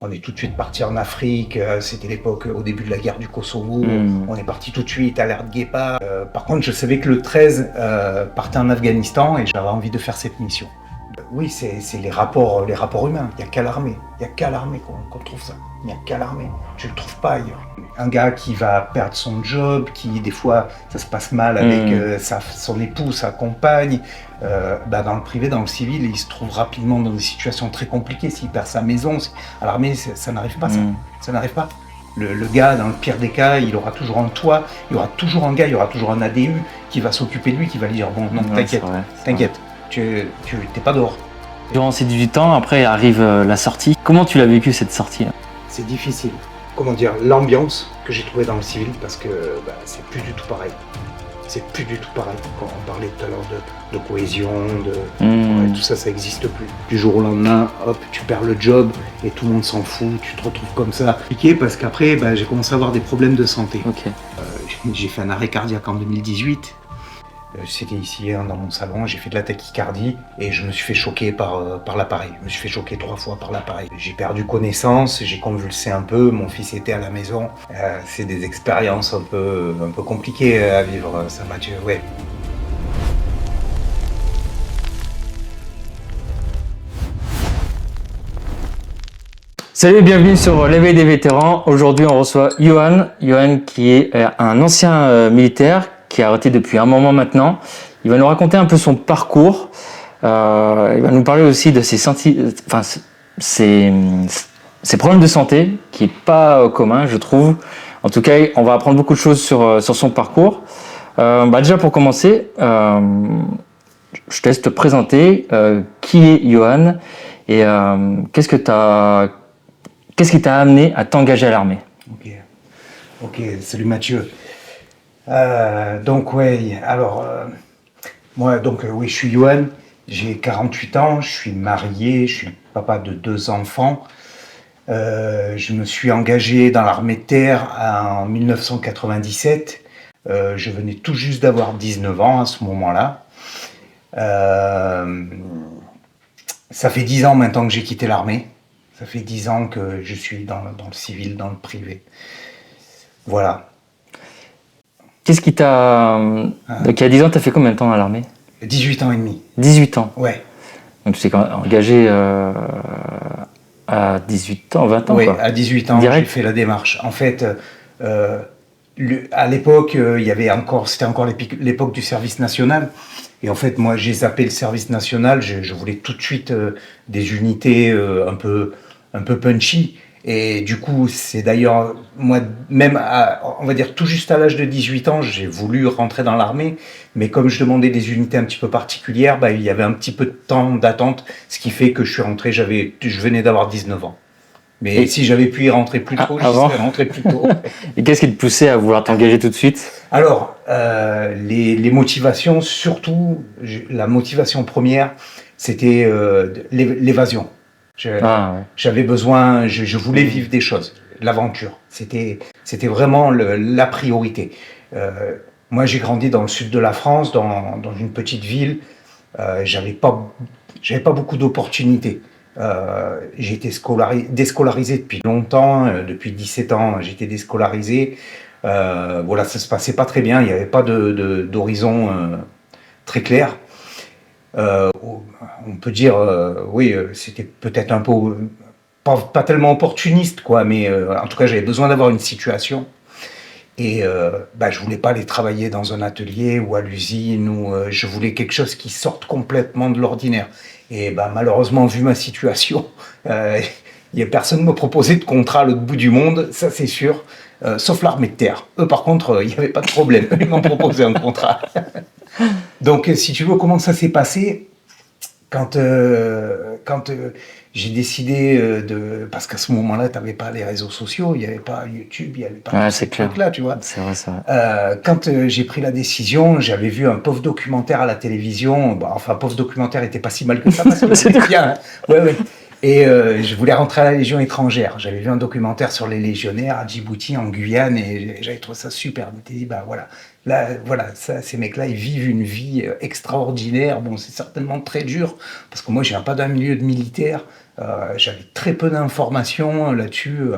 On est tout de suite parti en Afrique, c'était l'époque au début de la guerre du Kosovo, on est parti tout de suite à l'ère de Guépard. Par contre, je savais que le 13 partait en Afghanistan et j'avais envie de faire cette mission. Oui, c'est les rapports humains. Il n'y a qu'à l'armée. Il n'y a qu'à l'armée qu'on trouve ça. Il n'y a qu'à l'armée. Je ne le trouve pas ailleurs. Un gars qui va perdre son job, qui des fois ça se passe mal avec son épouse, sa compagne, dans le privé, dans le civil, il se trouve rapidement dans des situations très compliquées. S'il perd sa maison, à l'armée, ça n'arrive pas ça. Ça n'arrive pas. Le gars, dans le pire des cas, il aura toujours un toit, il y aura toujours un gars, il y aura toujours un ADU qui va s'occuper de lui, qui va lui dire bon, non, t'inquiète. Tu t'es pas dehors. Durant ces 18 ans, après arrive la sortie. Comment tu l'as vécu cette sortie là? C'est difficile. Comment dire, l'ambiance que j'ai trouvée dans le civil, parce que c'est plus du tout pareil. C'est plus du tout pareil. Quand on parlait tout à l'heure de cohésion, tout ça, ça n'existe plus. Du jour au lendemain, hop, tu perds le job et tout le monde s'en fout. Tu te retrouves comme ça. Compliqué parce qu'après, j'ai commencé à avoir des problèmes de santé. Okay. J'ai fait un arrêt cardiaque en 2018. C'était ici dans mon salon, j'ai fait de la tachycardie et je me suis fait choquer par l'appareil. Je me suis fait choquer 3 fois par l'appareil. J'ai perdu connaissance, j'ai convulsé un peu, mon fils était à la maison. C'est des expériences un peu compliquées à vivre, ça m'a tué, ouais. Salut et bienvenue sur l'éveil des vétérans. Aujourd'hui, on reçoit Johan. Johan qui est un ancien militaire qui a arrêté depuis un moment maintenant. Il va nous raconter un peu son parcours. Il va nous parler aussi de ses problèmes de santé, qui est pas commun, je trouve. En tout cas, on va apprendre beaucoup de choses sur son parcours. Déjà pour commencer, je te laisse te présenter. Qui est Johan et qu'est-ce qui t'a amené à t'engager à l'armée? Ok, salut Mathieu. Oui, je suis Johan, j'ai 48 ans, je suis marié, je suis papa de 2 enfants. Je me suis engagé dans l'armée de terre en 1997. Je venais tout juste d'avoir 19 ans à ce moment-là. Ça fait 10 ans maintenant que j'ai quitté l'armée. Ça fait 10 ans que je suis dans le civil, dans le privé. Voilà. Qu'est-ce qui t'a... Donc il y a 10 ans, tu as fait combien de temps à l'armée? 18 ans et demi. 18 ans? Ouais. Donc tu t'es engagé à 18 ans, 20 ans? Oui, quoi. à 18 ans, j'ai fait la démarche. En fait, à l'époque, c'était encore l'époque du service national. Et en fait, moi, j'ai zappé le service national. Je voulais tout de suite des unités un peu punchy. Et du coup, c'est d'ailleurs, moi, même on va dire tout juste à l'âge de 18 ans, j'ai voulu rentrer dans l'armée. Mais comme je demandais des unités un petit peu particulières, il y avait un petit peu de temps d'attente, ce qui fait que je suis rentré, je venais d'avoir 19 ans. Mais si j'avais pu y rentrer plus tôt, je serais rentré plus tôt. Et qu'est-ce qui te poussait à vouloir t'engager tout de suite? Alors, les motivations, surtout, la motivation première, c'était l'évasion. J'avais besoin, je voulais vivre des choses, l'aventure. C'était vraiment la priorité. Moi, j'ai grandi dans le sud de la France, dans une petite ville. J'avais pas beaucoup d'opportunités. J'ai été déscolarisé depuis longtemps, depuis 17 ans, j'étais déscolarisé. Ça se passait pas très bien, il n'y avait pas d'horizon très clair. On peut dire, c'était peut-être un peu, pas tellement opportuniste, quoi, mais en tout cas, j'avais besoin d'avoir une situation. Et je voulais pas aller travailler dans un atelier ou à l'usine, je voulais quelque chose qui sorte complètement de l'ordinaire. Et malheureusement, vu ma situation, personne ne me proposait de contrat à l'autre bout du monde, ça c'est sûr, sauf l'armée de terre. Eux par contre, il n'y avait pas de problème, ils m'ont proposé un contrat. Donc si tu veux, comment ça s'est passé quand j'ai décidé parce qu'à ce moment-là, tu n'avais pas les réseaux sociaux, il n'y avait pas YouTube, il n'y avait pas ces trucs-là, tu vois. C'est vrai, c'est vrai. Quand j'ai pris la décision, j'avais vu un pauvre documentaire à la télévision. Pauvre documentaire était pas si mal que ça, parce que c'était bien. Hein. Ouais. Et je voulais rentrer à la Légion étrangère. J'avais vu un documentaire sur les légionnaires à Djibouti, en Guyane, et j'avais trouvé ça super. Je m'étais dit, ces mecs-là, ils vivent une vie extraordinaire. Bon, c'est certainement très dur, parce que moi, je viens pas d'un milieu de militaire. J'avais très peu d'informations là-dessus.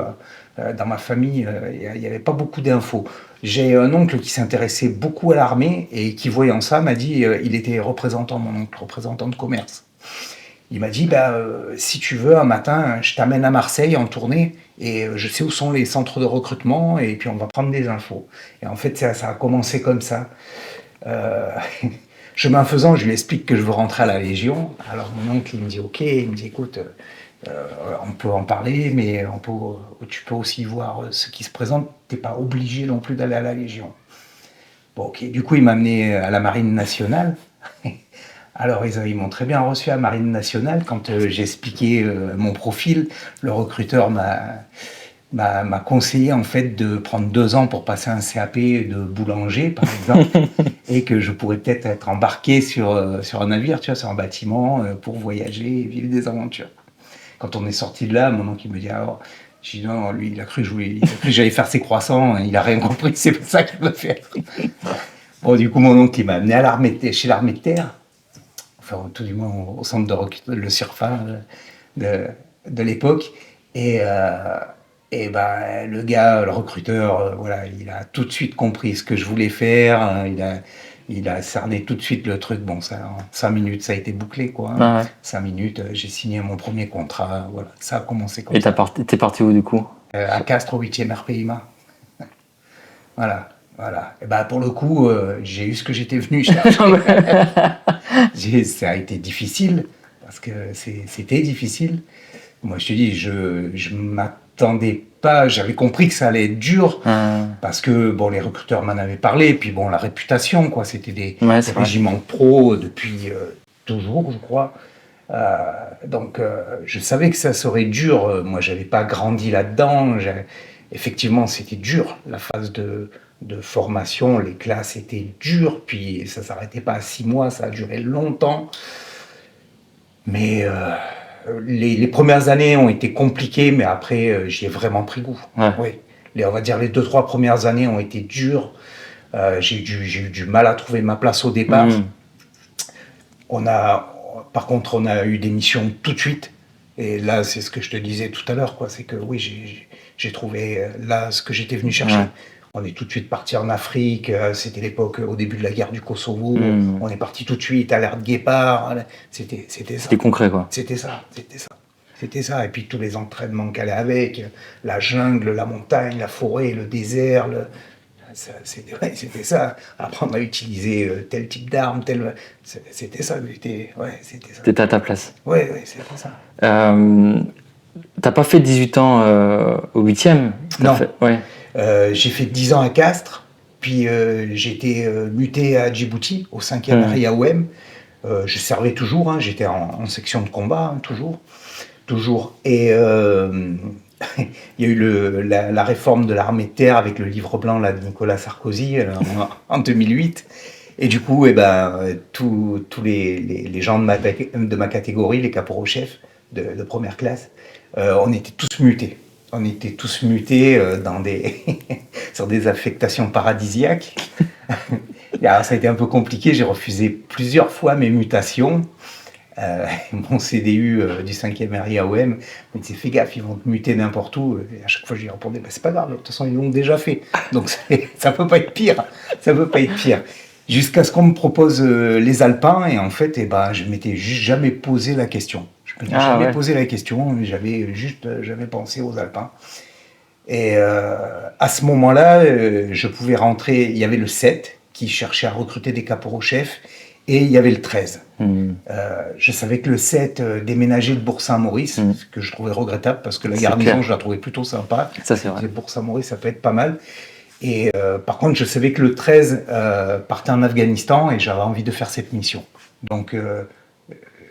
Dans ma famille, il n'y avait pas beaucoup d'infos. J'ai un oncle qui s'intéressait beaucoup à l'armée et qui, voyant ça, m'a dit, il était représentant, mon oncle, représentant de commerce. Il m'a dit, si tu veux, un matin, je t'amène à Marseille en tournée et je sais où sont les centres de recrutement et puis on va prendre des infos. Et en fait, ça a commencé comme ça. Euh, chemin faisant, je lui explique que je veux rentrer à la Légion. Alors mon oncle, il me dit, ok, il me dit, écoute, on peut en parler, mais tu peux aussi voir ce qui se présente. Tu n'es pas obligé non plus d'aller à la Légion. Bon, ok, du coup, il m'a amené à la Marine nationale. Alors, ils m'ont très bien reçu à Marine nationale. Quand j'ai expliqué mon profil, le recruteur m'a conseillé en fait de prendre 2 ans pour passer un CAP de boulanger, par exemple, et que je pourrais peut-être être embarqué sur un navire, tu vois, sur un bâtiment, pour voyager et vivre des aventures. Quand on est sorti de là, mon oncle il me dit alors, j'ai dit non, lui il a cru que j'allais faire ses croissants, il a rien compris, c'est pas ça qu'il veut faire. Bon, du coup, mon oncle il m'a amené à chez l'armée de terre. Enfin, tout du moins au centre de recrutement, le CIRFA de l'époque. Et le gars, le recruteur, voilà, il a tout de suite compris ce que je voulais faire. Il a cerné tout de suite le truc. Bon, ça, en 5 minutes, ça a été bouclé, quoi. Ah ouais. 5 minutes, j'ai signé mon premier contrat. Voilà, ça a commencé comme ça. Et t'es parti où du coup? À Castres, au 8e RPIMA. Voilà. Voilà. Et pour le coup, j'ai eu ce que j'étais venu chercher. Ça a été difficile, parce que c'était difficile. Moi, je te dis, je m'attendais pas, j'avais compris que ça allait être dur, parce que, bon, les recruteurs m'en avaient parlé, puis bon, la réputation, quoi, c'était des régiments pro depuis toujours, je crois. Donc, je savais que ça serait dur. Moi, j'avais pas grandi là-dedans. Effectivement, c'était dur, la phase de formation, les classes étaient dures, puis ça s'arrêtait pas à 6 mois, ça a duré longtemps. Mais les premières années ont été compliquées, mais après, j'y ai vraiment pris goût. Ouais. Oui. On va dire les 2-3 premières années ont été dures. J'ai eu du mal à trouver ma place au départ. Par contre, on a eu des missions tout de suite. Et là, c'est ce que je te disais tout à l'heure, quoi. C'est que oui, j'ai trouvé là ce que j'étais venu chercher. Ouais. On est tout de suite parti en Afrique. C'était l'époque au début de la guerre du Kosovo. On est parti tout de suite, alerte guépard. C'était ça. C'était concret, quoi. C'était ça. Et puis tous les entraînements qu'elle allait avec, la jungle, la montagne, la forêt, le désert. C'était ça. Apprendre à utiliser tel type d'arme, c'était ça. T'étais à ta place. Oui, c'était ça. T'as pas fait 18 ans au 8e? Non. J'ai fait 10 ans à Castres, puis j'ai été muté à Djibouti, au 5e RIAOM. Je servais toujours, hein, j'étais en section de combat, hein, toujours. Et il y a eu la réforme de l'armée de terre avec le livre blanc là, de Nicolas Sarkozy en 2008. Et du coup, tous les gens de ma catégorie, les caporaux-chefs de première classe, on était tous mutés. On était tous mutés sur des affectations paradisiaques. Et alors, ça a été un peu compliqué, j'ai refusé plusieurs fois mes mutations. Mon CDU du 5e RIAOM me disait fais gaffe, ils vont te muter n'importe où. Et à chaque fois je lui répondais c'est pas grave, de toute façon ils l'ont déjà fait, donc ça peut pas être pire, jusqu'à ce qu'on me propose les Alpins. Et en fait je m'étais juste jamais posé la question, posé la question, j'avais pensé aux Alpins. Et à ce moment-là, je pouvais rentrer. Il y avait le 7 qui cherchait à recruter des caporaux-chefs, et il y avait le 13. Je savais que le 7 déménageait de Bourg-Saint-Maurice, ce que je trouvais regrettable, parce que la garnison, je la trouvais plutôt sympa. Ça, c'est vrai. Bourg-Saint-Maurice, ça peut être pas mal. Et par contre, je savais que le 13 partait en Afghanistan, et j'avais envie de faire cette mission. Donc,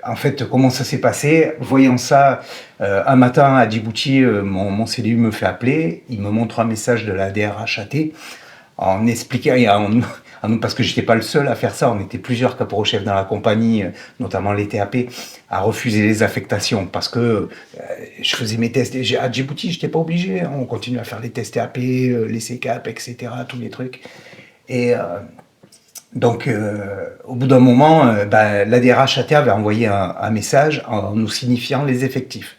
en fait, comment ça s'est passé? Voyant ça, un matin à Djibouti, mon CDU me fait appeler, il me montre un message de la DRHAT en expliquant, parce que j'étais pas le seul à faire ça, on était plusieurs caporaux-chefs dans la compagnie, notamment les TAP, à refuser les affectations, parce que je faisais mes tests. À Djibouti, j'étais pas obligé, hein, on continue à faire les tests TAP, les CCAP, etc., tous les trucs. Et donc, au bout d'un moment, la DRHAT avait envoyé un message en nous signifiant les effectifs.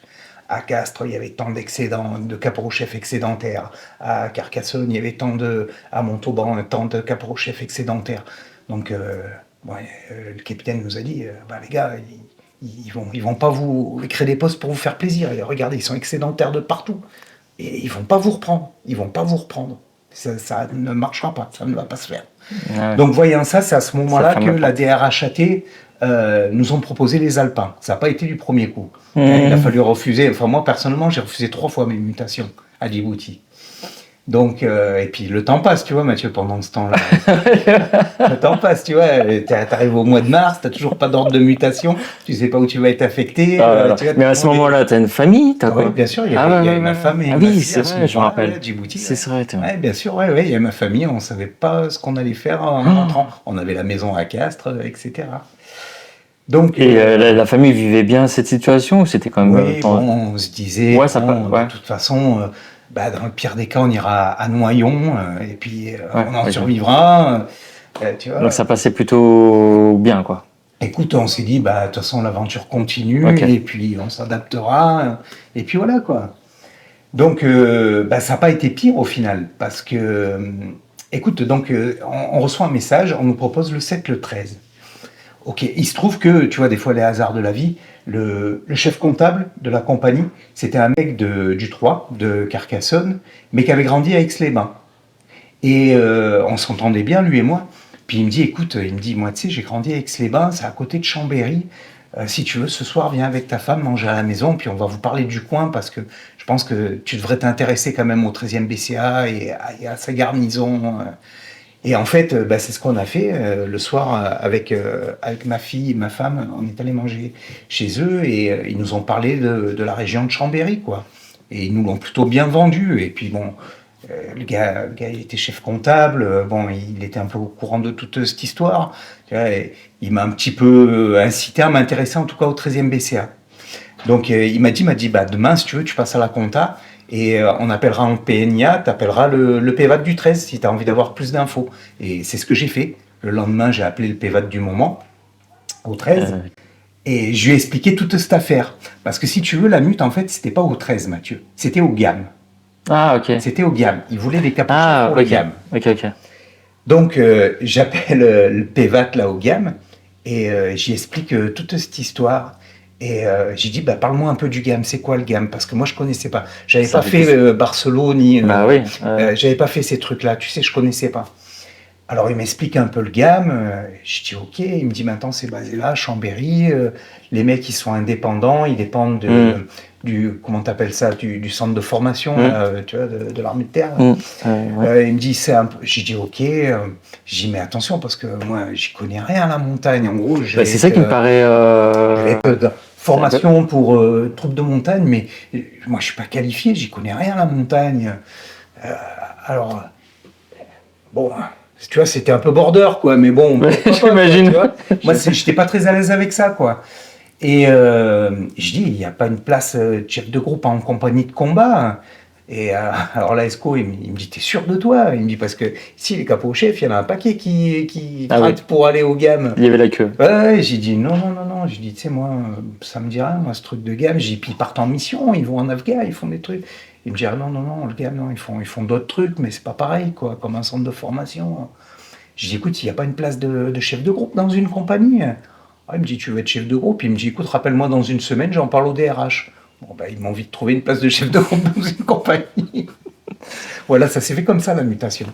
À Castres, il y avait tant d'excédents, de caporal-chefs excédentaires. À Carcassonne, il y avait à Montauban, tant de caporal-chefs excédentaires. Donc, le capitaine nous a dit, les gars, ils vont pas vous créer des postes pour vous faire plaisir. Et regardez, ils sont excédentaires de partout. Et ils vont pas vous reprendre. Ils vont pas vous reprendre. Ça ne marchera pas. Ça ne va pas se faire. Ouais. Donc, voyant ça, c'est à ce moment-là que la DRHAT nous ont proposé les Alpins. Ça n'a pas été du premier coup. Il a fallu refuser. Enfin, moi, personnellement, j'ai refusé 3 fois mes mutations à Djibouti. Donc, et puis le temps passe, tu vois, Mathieu, pendant ce temps-là. Le temps passe, tu vois. T'arrives au mois de mars, t'as toujours pas d'ordre de mutation, tu sais pas où tu vas être affecté. Tu vois, mais à ce moment-là, t'as une famille, t'as quoi? Oui, bien sûr, il y a ma femme et ma fille à ce moment-là, je me rappelle. Djibouti. C'est vrai, ouais, bien sûr, ouais, il y a ma famille, on savait pas ce qu'on allait faire en rentrant. On avait la maison à Castres, etc. Donc, la famille vivait bien cette situation ou c'était quand même... Oui, on se disait, de toute façon... dans le pire des cas, on ira à Noyon et puis on en survivra. Tu vois. Donc ça passait plutôt bien, quoi. Écoute, on s'est dit, de toute façon, l'aventure continue et puis on s'adaptera. Et puis voilà, quoi. Donc, ça n'a pas été pire au final parce que, écoute, donc on reçoit un message, on nous propose le 7, le 13. Ok, il se trouve que, tu vois, des fois, les hasards de la vie, le chef comptable de la compagnie, c'était un mec du 3, de Carcassonne, mais qui avait grandi à Aix-les-Bains. Et on s'entendait bien, lui et moi. Puis il me dit, écoute, moi, tu sais, j'ai grandi à Aix-les-Bains, c'est à côté de Chambéry. Si tu veux, ce soir, viens avec ta femme manger à la maison, puis on va vous parler du coin, parce que je pense que tu devrais t'intéresser quand même au 13e BCA et à sa garnison. Et en fait, c'est ce qu'on a fait le soir avec ma fille et ma femme. On est allé manger chez eux et ils nous ont parlé de la région de Chambéry, quoi. Et ils nous l'ont plutôt bien vendu. Et puis bon, le gars, il était chef comptable. Il était un peu au courant de toute cette histoire. Tu vois, il m'a un petit peu incité à m'intéresser en tout cas au 13e BCA. Donc il m'a dit, demain, si tu veux, tu passes à la compta. Et on appellera en PNIA, tu appelleras le PVAT du 13 si tu as envie d'avoir plus d'infos. Et c'est ce que j'ai fait. Le lendemain, j'ai appelé le PVAT du moment, au 13, et je lui ai expliqué toute cette affaire. Parce que si tu veux, la mute, en fait, c'était pas au 13, Mathieu. C'était au GAM. Ah, ok. C'était au GAM. Ils voulaient des capuchons pour le GAM. Ok. Donc, j'appelle le PVAT là au GAM, et j'y explique toute cette histoire. Et j'ai dit, parle-moi un peu du GAM, c'est quoi le GAM? Parce que moi, je connaissais pas. J'avais pas fait Barcelone, ni... j'avais pas fait ces trucs-là, tu sais, je connaissais pas. Alors, il m'explique un peu le GAM, je dis, ok, il me dit, maintenant, c'est basé là, Chambéry, les mecs, ils sont indépendants, ils dépendent du, comment t'appelles ça, du centre de formation, tu vois, de l'armée de terre. Il me dit, c'est un peu... J'ai dit, ok, j'ai dit, mais attention, parce que moi, j'y connais rien à la montagne, en gros. C'est ça qui me paraît... formation pour troupes de montagne, mais moi je suis pas qualifié, j'y connais rien à la montagne. Alors, tu vois, c'était un peu border, quoi, mais bon, j'imagine. Moi, j'étais pas très à l'aise avec ça, quoi. Et je dis, il n'y a pas une place de chef de groupe en compagnie de combat. Et alors là, Esco, il me dit, t'es sûr de toi? Il me dit, parce que ici, les capots chefs, il y en a un paquet qui gratte pour aller au GAM. Il y avait la queue. Ouais, j'ai dit, non. J'ai dit, tu sais, moi, ça me dit rien, moi, ce truc de GAM. J'ai dit, puis ils partent en mission, ils vont en Afghan, ils font des trucs. Il me dit, non, le GAM, non, ils font d'autres trucs, mais c'est pas pareil, quoi, comme un centre de formation. J'ai dit, écoute, il n'y a pas une place de chef de groupe dans une compagnie. Il me dit, tu veux être chef de groupe? Il me dit, écoute, rappelle-moi dans une semaine, j'en parle au DRH. Ils m'ont vite trouvé une place de chef de groupe dans une compagnie. Voilà, ça s'est fait comme ça, la mutation.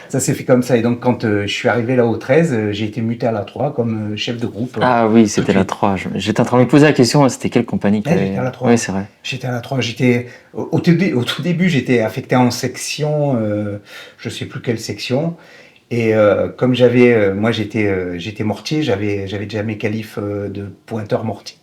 Ça s'est fait comme ça. Et donc, quand je suis arrivé là au 13, j'ai été muté à la 3 comme chef de groupe. Ah oui, c'était la 3. J'étais en train de me poser la question, c'était quelle compagnie J'étais à la 3. Oui, c'est vrai. J'étais à la 3. Au tout début, j'étais affecté en section, je ne sais plus quelle section. Et comme moi j'étais mortier, j'avais déjà mes qualifs de pointeur mortier.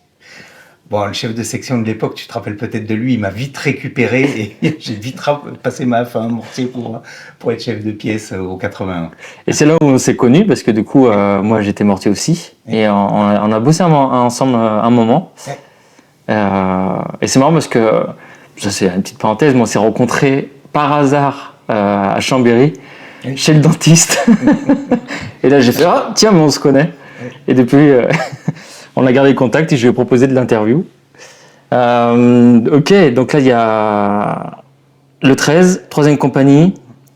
Bon, le chef de section de l'époque, tu te rappelles peut-être de lui, il m'a vite récupéré et j'ai vite passé ma fin mortier pour être chef de pièce au 81. Et c'est là où on s'est connus parce que du coup, moi j'étais mortier aussi et on a bossé ensemble un moment. Et c'est marrant parce que, ça c'est une petite parenthèse, mais on s'est rencontrés par hasard à Chambéry, chez le dentiste. Et là j'ai fait, ah tiens, mais on se connaît. Et depuis... on a gardé contact et je lui ai proposé de l'interview. Ok, donc là, il y a le 13, troisième compagnie.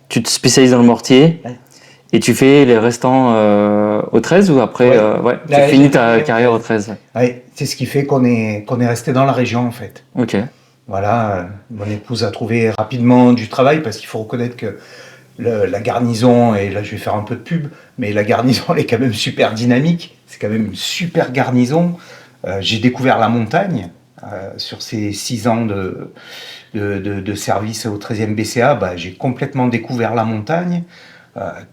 Tu te spécialises dans le mortier. Ouais. Et tu fais les restants au 13 ou après tu finis ta carrière au 13? Oui, c'est ce qui fait qu'on est resté dans la région en fait. Ok. Voilà, mon épouse a trouvé rapidement du travail parce qu'il faut reconnaître que la garnison, et là je vais faire un peu de pub, mais la garnison elle est quand même super dynamique, c'est quand même une super garnison. J'ai découvert la montagne sur ces 6 ans de service au 13e BCA, j'ai complètement découvert la montagne.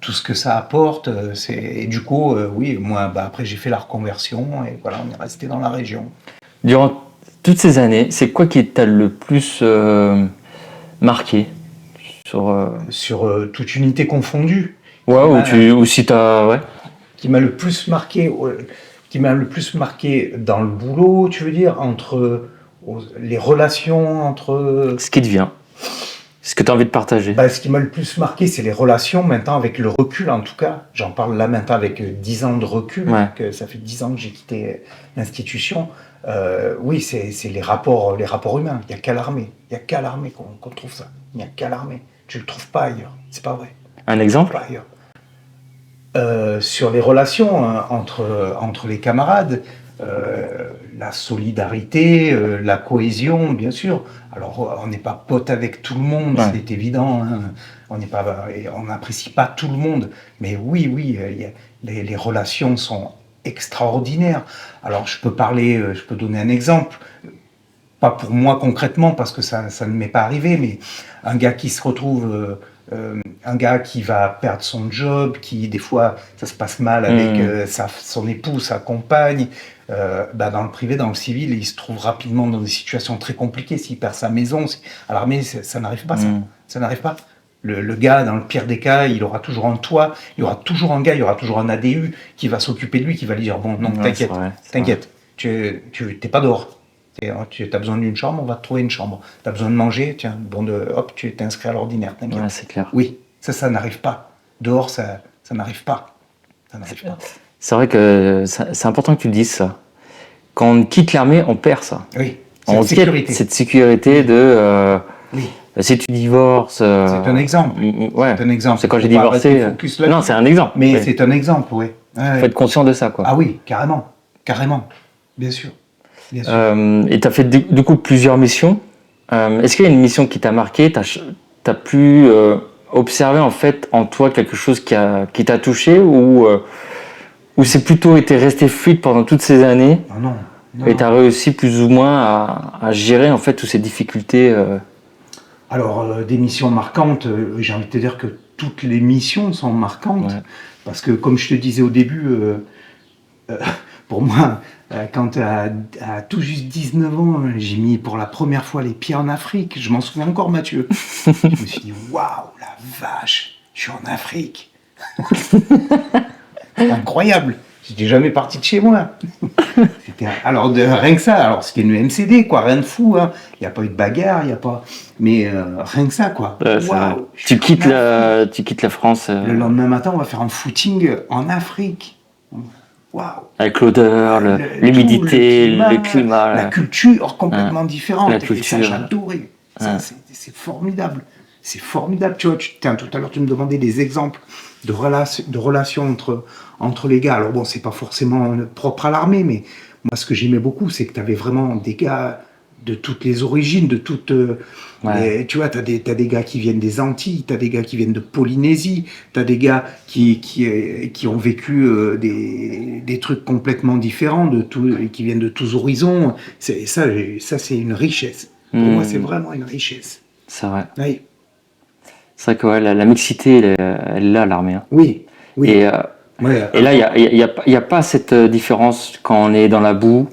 Tout ce que ça apporte, et du coup, oui, moi, après j'ai fait la reconversion et voilà, on est resté dans la région. Durant toutes ces années, c'est quoi qui t'a le plus marqué sur toute unité confondue? Ouais, ou si t'as... Ouais. Qui m'a le plus marqué, dans le boulot, tu veux dire, entre les relations entre... Ce qui te vient. Ce que tu as envie de partager. Ce qui m'a le plus marqué, c'est les relations, maintenant avec le recul en tout cas. J'en parle là maintenant avec 10 ans de recul, que ça fait 10 ans que j'ai quitté l'institution. Oui, c'est les rapports humains. Il n'y a qu'à l'armée. Il n'y a qu'à l'armée qu'on trouve ça. Il n'y a qu'à l'armée. Tu ne le trouves pas ailleurs. C'est pas vrai. Un exemple? Pas ailleurs. Sur les relations entre les camarades, la solidarité, la cohésion, bien sûr. Alors, on n'est pas pote avec tout le monde, c'est évident. Hein. On n'apprécie pas tout le monde. Mais oui, les relations sont extraordinaires. Alors, je peux donner un exemple. Pas pour moi concrètement, parce que ça ne m'est pas arrivé, mais un gars qui se retrouve... un gars qui va perdre son job, qui des fois ça se passe mal avec son épouse, sa compagne, dans le privé, dans le civil, il se trouve rapidement dans des situations très compliquées. S'il perd sa maison, à l'armée, ça n'arrive pas, ça n'arrive pas. Le gars, dans le pire des cas, il aura toujours un toit, il y aura toujours un gars, il y aura toujours un ADU qui va s'occuper de lui, qui va lui dire bon, non, t'inquiète, tu t'es pas dehors. Tu as besoin d'une chambre, on va te trouver une chambre. Tu as besoin de manger, tiens, hop, tu es inscrit à l'ordinaire, t'inquiète. Ouais, c'est clair. Oui, ça n'arrive pas. Dehors, ça n'arrive pas. Ça n'arrive pas. C'est vrai que c'est important que tu le dises ça. Quand on quitte l'armée, on perd ça. Oui, cette sécurité de... si tu divorces... c'est un exemple. Ouais. C'est un exemple. C'est quand j'ai divorcé... Non, c'est un exemple. Mais c'est un exemple, oui. Il faut être conscient de ça, quoi. Ah oui, carrément. Bien sûr. Et tu as fait du coup plusieurs missions. Est-ce qu'il y a une mission qui t'a marqué? Tu as pu observer en fait en toi quelque chose qui t'a touché ou c'est plutôt été resté fluide pendant toutes ces années? Non. Et tu as réussi plus ou moins à gérer en fait toutes ces difficultés? Alors, des missions marquantes, j'ai envie de te dire que toutes les missions sont marquantes. Ouais. Parce que comme je te disais au début, pour moi, quand à tout juste 19 ans, j'ai mis pour la première fois les pieds en Afrique. Je m'en souviens encore, Mathieu. Je me suis dit, waouh, la vache, je suis en Afrique. C'est incroyable. J'étais jamais parti de chez moi. Alors, rien que ça, alors c'était une MCD, quoi, rien de fou. Hein. Il n'y a pas eu de bagarre, il n'y a pas. Mais rien que ça, quoi. Waouh. Tu quittes la France. Le lendemain matin, on va faire un footing en Afrique. Waouh. Avec l'odeur, l'humidité, le climat. La culture complètement différente. La culture. Et ça, j'adorais. Ça, c'est formidable. C'est formidable. Tu vois, tout à l'heure, tu me demandais des exemples de relations entre les gars. Alors bon, c'est pas forcément propre à l'armée, mais moi, ce que j'aimais beaucoup, c'est que tu avais vraiment des gars de toutes les origines, de toutes... tu vois, t'as des gars qui viennent des Antilles, t'as des gars qui viennent de Polynésie, t'as des gars qui ont vécu des trucs complètement différents, qui viennent de tous horizons. Ça, c'est une richesse. Pour moi, c'est vraiment une richesse. C'est vrai. Oui. C'est vrai que la mixité, elle est là, l'armée. Hein. Oui. Et là, il n'y a pas cette différence quand on est dans la boue.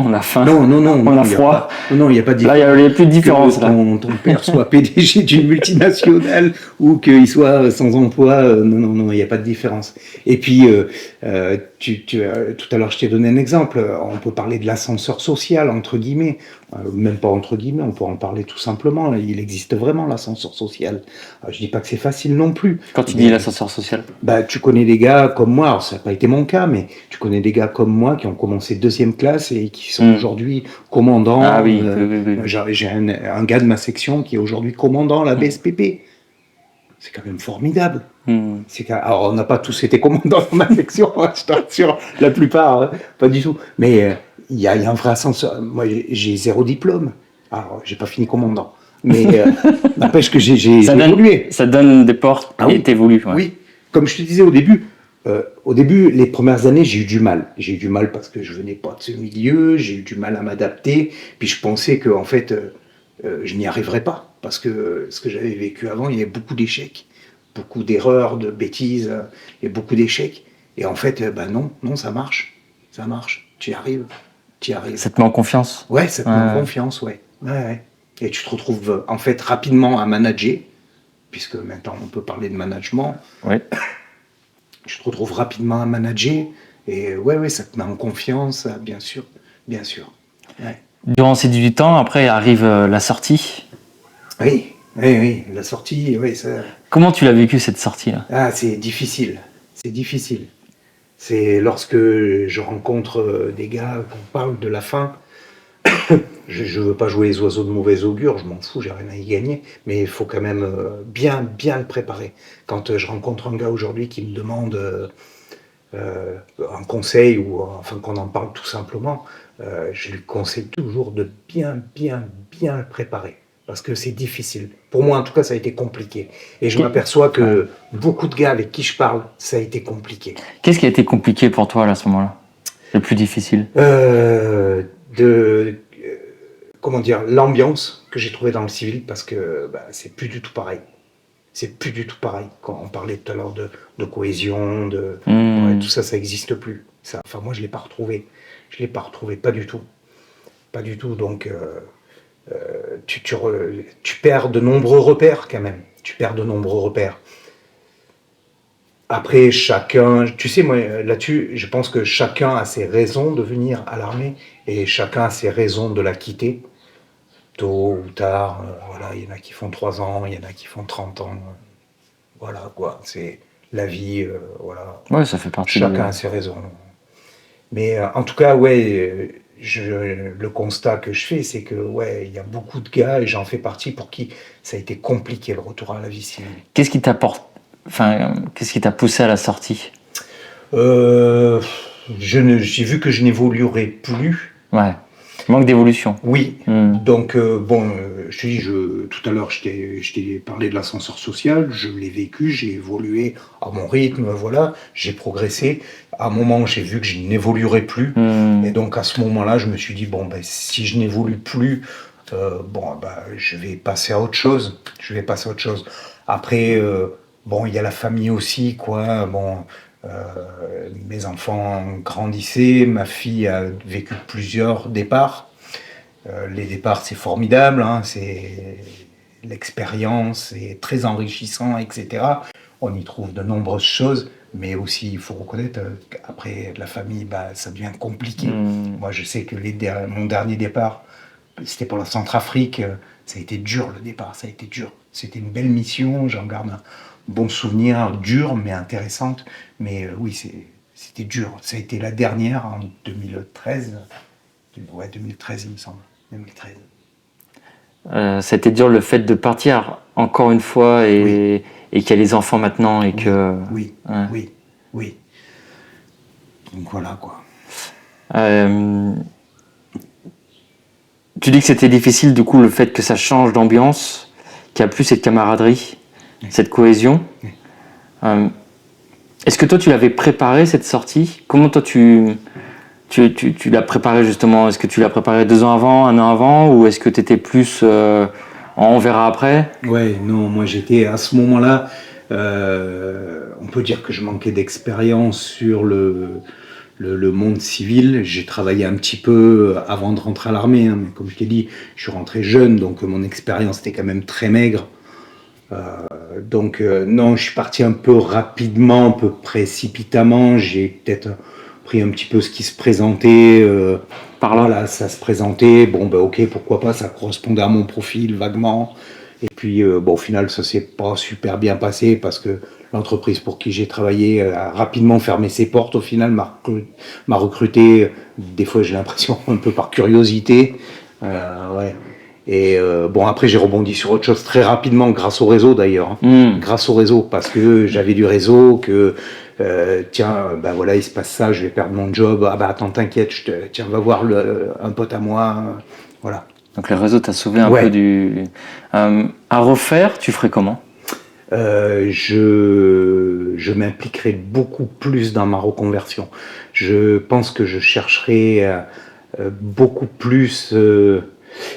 On a faim, on a froid. Non, il n'y a pas de différence. Là, il n'y a plus de différence. Que ton père soit PDG d'une multinationale ou qu'il soit sans emploi, non, il n'y a pas de différence. Et puis, tout à l'heure, je t'ai donné un exemple. On peut parler de l'ascenseur social, entre guillemets. Même pas entre guillemets, on peut en parler tout simplement. Il existe vraiment l'ascenseur social. Je dis pas que c'est facile non plus. Quand tu dis l'ascenseur social? Tu connais des gars comme moi, alors ça n'a pas été mon cas, mais tu connais des gars comme moi qui ont commencé 2e classe et qui sont aujourd'hui commandants. Ah oui, J'ai un gars de ma section qui est aujourd'hui commandant à la BSPP. C'est quand même formidable. Alors, on n'a pas tous été commandants dans ma section, je t'assure, la plupart, pas du tout. Mais il y a un vrai ascenseur. Moi, j'ai 0 diplôme. Alors, j'ai pas fini commandant. Mais n'empêche que j'ai évolué. Ça donne des portes et t'évolues. Ouais. Oui, comme je te disais au début, les premières années, j'ai eu du mal. J'ai eu du mal parce que je venais pas de ce milieu, j'ai eu du mal à m'adapter. Puis je pensais que, en fait, je n'y arriverais pas. Parce que ce que j'avais vécu avant, il y avait beaucoup d'échecs. Beaucoup d'erreurs, de bêtises, et beaucoup d'échecs. Et en fait, non, ça marche. Ça marche. Tu y arrives. Ça te met en confiance? Ouais, ça te met en confiance, ouais. Et tu te retrouves, en fait, rapidement à manager, puisque maintenant, on peut parler de management. Ouais. Tu te retrouves rapidement à manager, et ça te met en confiance, bien sûr. Ouais. Durant ces 18 ans, après arrive la sortie. Oui, la sortie, ça... Comment tu l'as vécu cette sortie-là? C'est difficile. C'est lorsque je rencontre des gars, qu'on parle de la fin. Je veux pas jouer les oiseaux de mauvais augure, je m'en fous, j'ai rien à y gagner, mais il faut quand même bien le préparer. Quand je rencontre un gars aujourd'hui qui me demande un conseil, ou enfin qu'on en parle tout simplement, je lui conseille toujours de bien le préparer. Parce que c'est difficile. Pour moi, en tout cas, ça a été compliqué. Et je m'aperçois que beaucoup de gars avec qui je parle, ça a été compliqué. Qu'est-ce qui a été compliqué pour toi à ce moment-là? Le plus difficile? Comment dire, l'ambiance que j'ai trouvée dans le civil, parce que c'est plus du tout pareil. Quand on parlait tout à l'heure de cohésion, tout ça n'existe plus. Enfin, moi, je l'ai pas retrouvé. Pas du tout. Donc... tu perds de nombreux repères quand même. Après, chacun... Tu sais, moi, là-dessus, je pense que chacun a ses raisons de venir à l'armée et chacun a ses raisons de la quitter. Tôt ou tard, il y en a qui font 3 ans, il y en a qui font 30 ans. Voilà, quoi. C'est la vie, voilà. Ouais, ça fait partie. Chacun a ses raisons. Mais en tout cas, le constat que je fais, c'est que il y a beaucoup de gars, et j'en fais partie, pour qui ça a été compliqué le retour à la vie civile. Qu'est-ce qui t'a poussé à la sortie? J'ai vu que je n'évoluerais plus. Ouais. Manque d'évolution. Oui. Donc je te dis, tout à l'heure, je t'ai parlé de l'ascenseur social. Je l'ai vécu, j'ai évolué à mon rythme. Voilà, j'ai progressé. À un moment, j'ai vu que je n'évoluerais plus. Et donc, à ce moment-là, je me suis dit, si je n'évolue plus, je vais passer à autre chose. Après, il y a la famille aussi, quoi. Mes enfants grandissaient. Ma fille a vécu plusieurs départs. Les départs, c'est formidable. C'est l'expérience, c'est très enrichissant, etc. On y trouve de nombreuses choses. Mais aussi, il faut reconnaître qu'après la famille, ça devient compliqué. Moi, je sais que mon dernier départ, c'était pour la Centrafrique. Ça a été dur, le départ. C'était une belle mission. J'en garde un bon souvenir, dur, mais intéressante. Mais c'était dur. Ça a été la dernière en 2013. 2013, il me semble. 2013. Ça a été dur, le fait de partir encore une fois et qu'il y a les enfants maintenant et que... Oui. Donc voilà, quoi. Tu dis que c'était difficile, du coup, le fait que ça change d'ambiance, qu'il n'y a plus cette camaraderie, cette cohésion. Est-ce que toi, tu l'avais préparé, cette sortie? Comment toi, tu l'as préparé, justement? Est-ce que tu l'as préparé 2 ans avant, 1 an avant, ou est-ce que tu étais plus on verra après? Non, moi j'étais à ce moment-là, on peut dire que je manquais d'expérience sur le monde civil. J'ai travaillé un petit peu avant de rentrer à l'armée, mais comme je t'ai dit, je suis rentré jeune, donc mon expérience était quand même très maigre. Non, je suis parti un peu rapidement, un peu précipitamment. J'ai peut-être pris un petit peu ce qui se présentait. Par là. Voilà, ça se présentait. Bon, ben ok, pourquoi pas, ça correspondait à mon profil vaguement. Et puis, bon, au final, ça s'est pas super bien passé parce que l'entreprise pour qui j'ai travaillé a rapidement fermé ses portes. Au final, m'a recruté, des fois j'ai l'impression, un peu par curiosité. Ouais. Et bon, après, j'ai rebondi sur autre chose très rapidement, grâce au réseau d'ailleurs. Grâce au réseau, parce que j'avais du réseau, que tiens, ben voilà, il se passe ça, je vais perdre mon job. Ah bah attends, t'inquiète, tiens, va voir un pote à moi. Voilà. Donc le réseau t'a sauvé un peu du... à refaire, tu ferais comment? Je m'impliquerai beaucoup plus dans ma reconversion. Je pense que je chercherai beaucoup plus...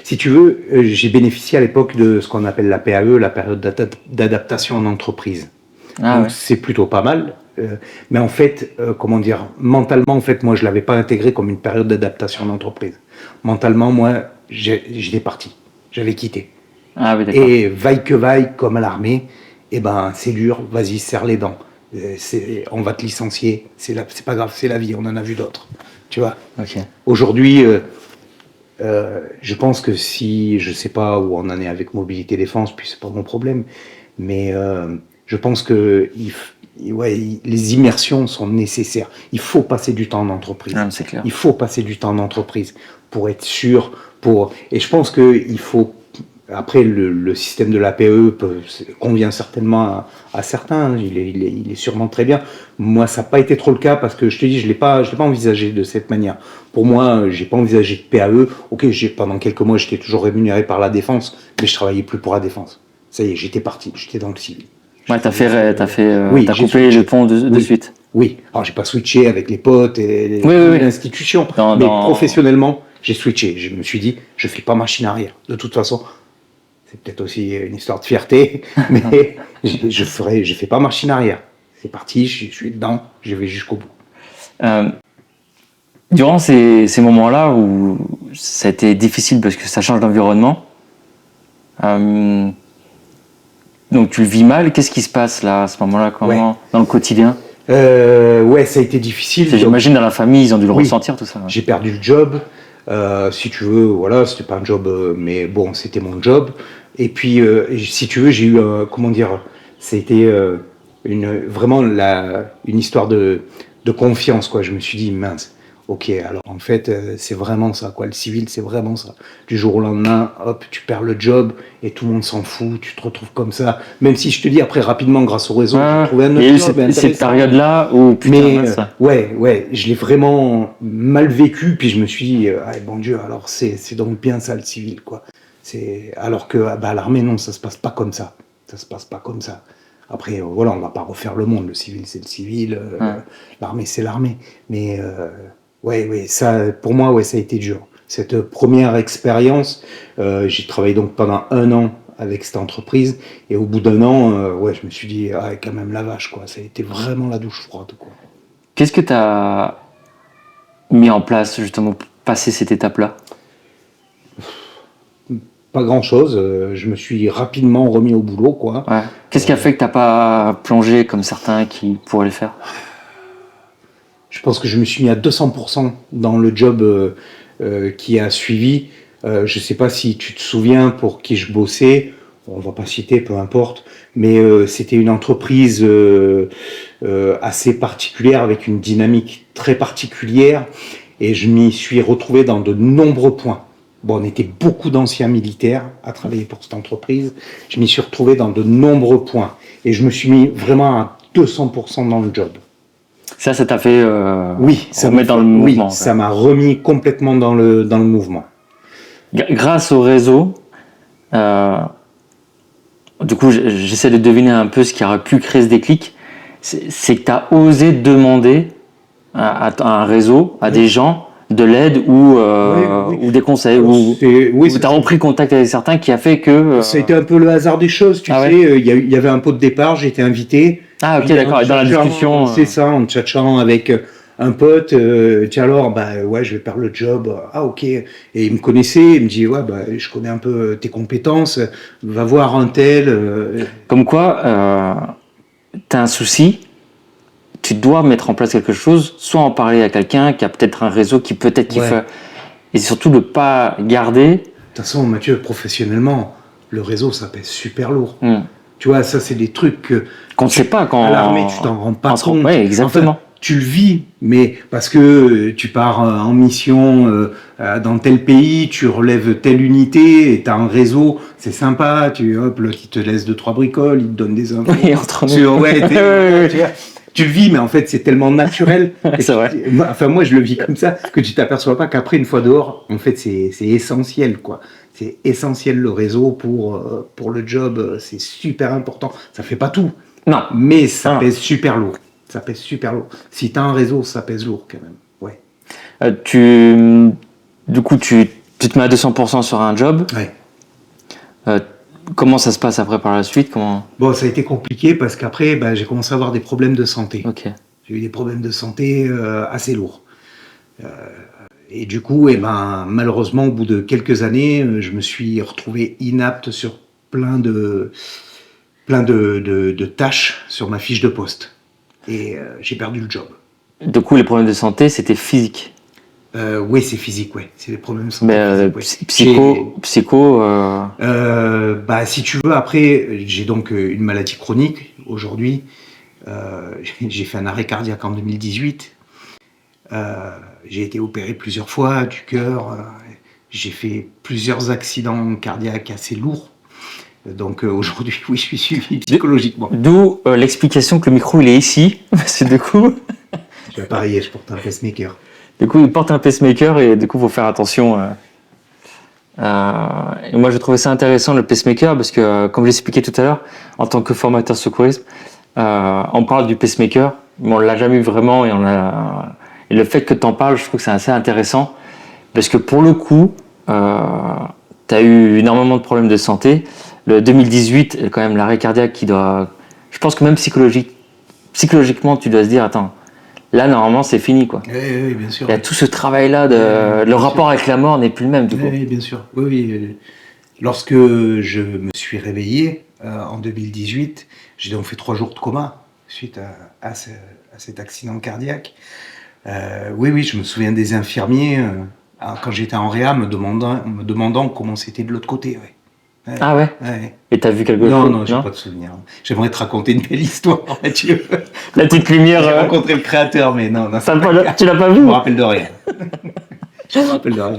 si tu veux, j'ai bénéficié à l'époque de ce qu'on appelle la PAE, la période d'adaptation en entreprise. Donc c'est plutôt pas mal. Mais en fait, comment dire, mentalement, en fait, moi, je l'avais pas intégré comme une période d'adaptation en entreprise. Mentalement, moi, j'étais parti. J'avais quitté. Ah oui, d'accord. Et vaille que vaille, comme à l'armée, eh ben, c'est dur, vas-y, serre les dents. On va te licencier, c'est pas grave, c'est la vie, on en a vu d'autres. Tu vois. Okay. Aujourd'hui, je pense que si, je sais pas où on en est avec Mobilité Défense, puis c'est pas mon problème, mais je pense que les immersions sont nécessaires. Il faut passer du temps en entreprise. Ah, c'est clair. Il faut passer du temps en entreprise pour être sûr. Et je pense qu'il faut. Après, le système de l'APE convient certainement à certains. Il est sûrement très bien. Moi, ça n'a pas été trop le cas parce que je te dis, je l'ai pas envisagé de cette manière. Pour moi, j'ai pas envisagé de PAE. Ok, pendant quelques mois, j'étais toujours rémunéré par la défense, mais je travaillais plus pour la défense. Ça y est, j'étais parti. J'étais dans le civil. Ouais, t'as coupé le pont de suite. Oui. Alors, j'ai pas switché avec les potes et l'institution, mais professionnellement, j'ai switché. Je me suis dit, je fais pas machine arrière. De toute façon. C'est peut-être aussi une histoire de fierté, mais je fais pas machine arrière. C'est parti, je suis dedans, je vais jusqu'au bout. Durant ces moments-là où ça a été difficile parce que ça change d'environnement, donc tu le vis mal, qu'est-ce qui se passe là à ce moment-là, dans le quotidien? Ça a été difficile. J'imagine dans la famille, ils ont dû le ressentir tout ça. Ouais. J'ai perdu le job. Si tu veux, voilà, c'était pas un job, mais bon, c'était mon job. Et puis, si tu veux, j'ai eu, c'était vraiment une histoire de confiance, quoi. Je me suis dit, mince, ok, alors en fait, c'est vraiment ça, quoi. Le civil, c'est vraiment ça. Du jour au lendemain, hop, tu perds le job et tout le monde s'en fout, tu te retrouves comme ça. Même si je te dis, après, rapidement, grâce au réseau, j'ai trouvé un autre job. Cette période-là où, putain, ouais, je l'ai vraiment mal vécu, puis je me suis dit, bon Dieu, alors c'est donc bien ça, le civil, quoi. Alors que à l'armée, non, ça se passe pas comme ça. Ça se passe pas comme ça. Après, voilà, on va pas refaire le monde. Le civil, c'est le civil. L'armée, c'est l'armée. Mais ça, pour moi, ça a été dur. Cette première expérience, j'ai travaillé donc pendant 1 an avec cette entreprise, et au bout d'1 an, je me suis dit, quand même la vache, quoi. Ça a été vraiment la douche froide, quoi. Qu'est-ce que tu as mis en place justement pour passer cette étape-là? Pas grand-chose. Je me suis rapidement remis au boulot, quoi. Ouais. Qu'est-ce qui a fait que t'as pas plongé comme certains qui pourraient le faire? Je pense que je me suis mis à 200% dans le job qui a suivi. Je sais pas si tu te souviens pour qui je bossais. On va pas citer, peu importe. Mais c'était une entreprise assez particulière, avec une dynamique très particulière. Et je m'y suis retrouvé dans de nombreux points. Bon, on était beaucoup d'anciens militaires à travailler pour cette entreprise. Je m'y suis retrouvé dans de nombreux points. Et je me suis mis vraiment à 200% dans le job. Ça t'a fait remettre dans le mouvement. Oui, ça m'a remis complètement dans le mouvement. Grâce au réseau, du coup, j'essaie de deviner un peu ce qui aurait pu créer ce déclic. C'est que tu as osé demander à un réseau, à des gens, de l'aide ou des conseils, ou tu as repris contact avec certains qui a fait que... Ça a été un peu le hasard des choses, tu sais. Il y avait un pot de départ, j'ai été invité. Ah ok, d'accord, et dans la discussion... C'est ça, en tchatchant avec un pote, tiens alors, je vais perdre le job, ah ok. Et il me connaissait, il me dit, je connais un peu tes compétences, va voir un tel... Comme quoi, t'as un souci, tu dois mettre en place quelque chose, soit en parler à quelqu'un qui a peut-être un réseau qui peut-être fait, et surtout de pas garder. De toute façon, Mathieu, professionnellement, le réseau, ça pèse super lourd. Tu vois, ça, c'est des trucs qu'on ne sait pas quand. À l'armée, tu t'en rends pas compte. Oui, exactement. Enfin, tu le vis, mais parce que tu pars en mission dans tel pays, tu relèves telle unité, et tu as un réseau, c'est sympa, hop, là, il te laisse 2-3 bricoles, il te donne des infos. Oui, entre nous. Tu le vis, mais en fait, c'est tellement naturel. C'est vrai. Enfin, moi, je le vis comme ça, que tu t'aperçois pas qu'après, une fois dehors, en fait, c'est essentiel, quoi. C'est essentiel, le réseau, pour le job, c'est super important. Ça fait pas tout. Non. Mais ça pèse super lourd. Ça pèse super lourd. Si tu as un réseau, ça pèse lourd quand même. Ouais. Du coup, tu te mets à 200% sur un job. Ouais. Comment ça se passe après par la suite? Bon, ça a été compliqué parce qu'après, j'ai commencé à avoir des problèmes de santé. Ok. J'ai eu des problèmes de santé assez lourds. Et du coup, malheureusement, au bout de quelques années, je me suis retrouvé inapte sur plein de tâches sur ma fiche de poste. Et j'ai perdu le job. Du coup, les problèmes de santé, c'était physique. Oui, c'est physique, ouais. C'est des problèmes de santé. Mais physique, psycho. Si tu veux, après, j'ai donc une maladie chronique aujourd'hui. J'ai fait un arrêt cardiaque en 2018. J'ai été opéré plusieurs fois du cœur. J'ai fait plusieurs accidents cardiaques assez lourds. Donc aujourd'hui, oui, je suis suivi psychologiquement. D'où l'explication que le micro, il est ici. C'est du coup... Je vais appareiller, je porte un pacemaker. Du coup, il porte un pacemaker et du coup, il faut faire attention. Et moi, je trouvais ça intéressant, le pacemaker, parce que, comme j'expliquais tout à l'heure, en tant que formateur secourisme, on parle du pacemaker, mais on ne l'a jamais vu vraiment. Et le fait que tu en parles, je trouve que c'est assez intéressant, parce que pour le coup, tu as eu énormément de problèmes de santé. Le 2018, quand même, l'arrêt cardiaque qui doit... Je pense que même psychologiquement, tu dois se dire, attends, là, normalement, c'est fini, quoi. Oui, bien sûr. Il y a tout ce travail-là, le rapport avec la mort n'est plus le même, du coup. Oui, bien sûr. Oui. Lorsque je me suis réveillé en 2018, j'ai donc fait 3 jours de coma suite à cet accident cardiaque. Oui, je me souviens des infirmiers, quand j'étais en réa, me demandant comment c'était de l'autre côté. Ouais. Ah ouais. Et t'as vu quelque chose? Non, j'ai pas de souvenir. J'aimerais te raconter une belle histoire, Mathieu. La petite lumière. J'ai rencontré le créateur, mais non. Tu l'as pas vu? Je me rappelle de rien. Je me rappelle de rien.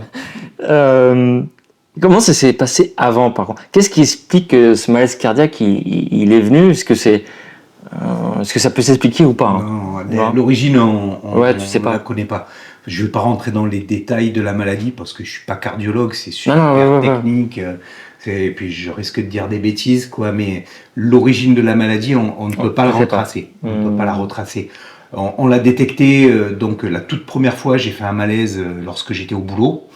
Comment ça s'est passé avant, par contre? Qu'est-ce qui explique que ce malaise cardiaque, il est venu? Est-ce que ça peut s'expliquer ou pas? Non, l'origine, on la connaît pas. Je ne vais pas rentrer dans les détails de la maladie parce que je suis pas cardiologue, c'est super technique. Et puis je risque de dire des bêtises, quoi. Mais l'origine de la maladie, on ne peut pas la retracer. On ne peut pas la retracer. On l'a détecté. Donc la toute première fois, j'ai fait un malaise lorsque j'étais au boulot.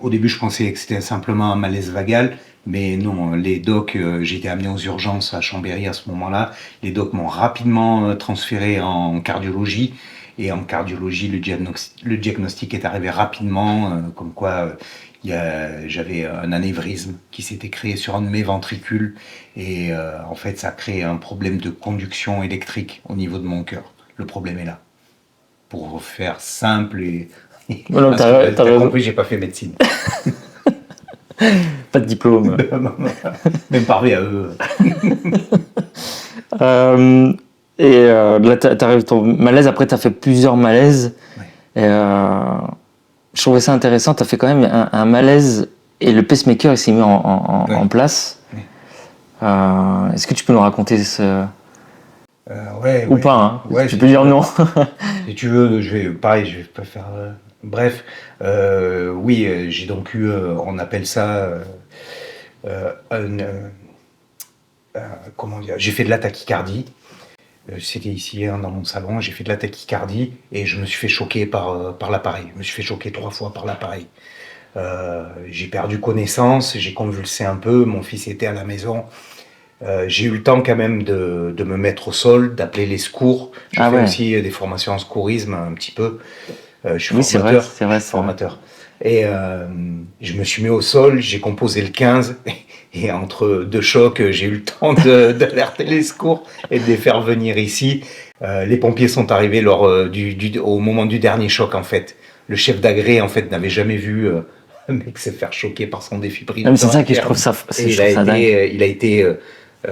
Au début, je pensais que c'était simplement un malaise vagal. Mais non, les docs, j'ai été amené aux urgences à Chambéry à ce moment-là. Les docs m'ont rapidement transféré en cardiologie. Et en cardiologie, le diagnostic est arrivé rapidement, comme quoi j'avais un anévrisme qui s'était créé sur un de mes ventricules. Et en fait, ça a créé un problème de conduction électrique au niveau de mon cœur. Le problème est là. Pour faire simple et... t'as compris, j'ai pas fait médecine. Pas de diplôme. Même par VAE. Et là, t'arrives ton malaise. Après, t'as fait plusieurs malaises. Ouais. Et je trouvais ça intéressant. T'as fait quand même un malaise et le pacemaker il s'est mis en place. Ouais. Est-ce que tu peux nous raconter ce... ou pas, hein. Tu peux dire non. Si tu veux, je vais pas faire... Bref, oui, j'ai donc eu, on appelle ça, comment dire, j'ai fait de la tachycardie. C'était ici dans mon salon, j'ai fait de la tachycardie et je me suis fait choquer par l'appareil. Je me suis fait choquer 3 fois par l'appareil. J'ai perdu connaissance, j'ai convulsé un peu, mon fils était à la maison. J'ai eu le temps quand même de me mettre au sol, d'appeler les secours. J'ai fait aussi des formations en secourisme un petit peu. Je suis formateur. C'est vrai. Et je me suis mis au sol, j'ai composé le 15 Et entre deux chocs, j'ai eu le temps d'alerter les secours et de les faire venir ici. Les pompiers sont arrivés au moment du dernier choc, en fait. Le chef d'agré, en fait, n'avait jamais vu un mec se faire choquer par son défibrillateur. C'est ça que je trouve ça, dingue.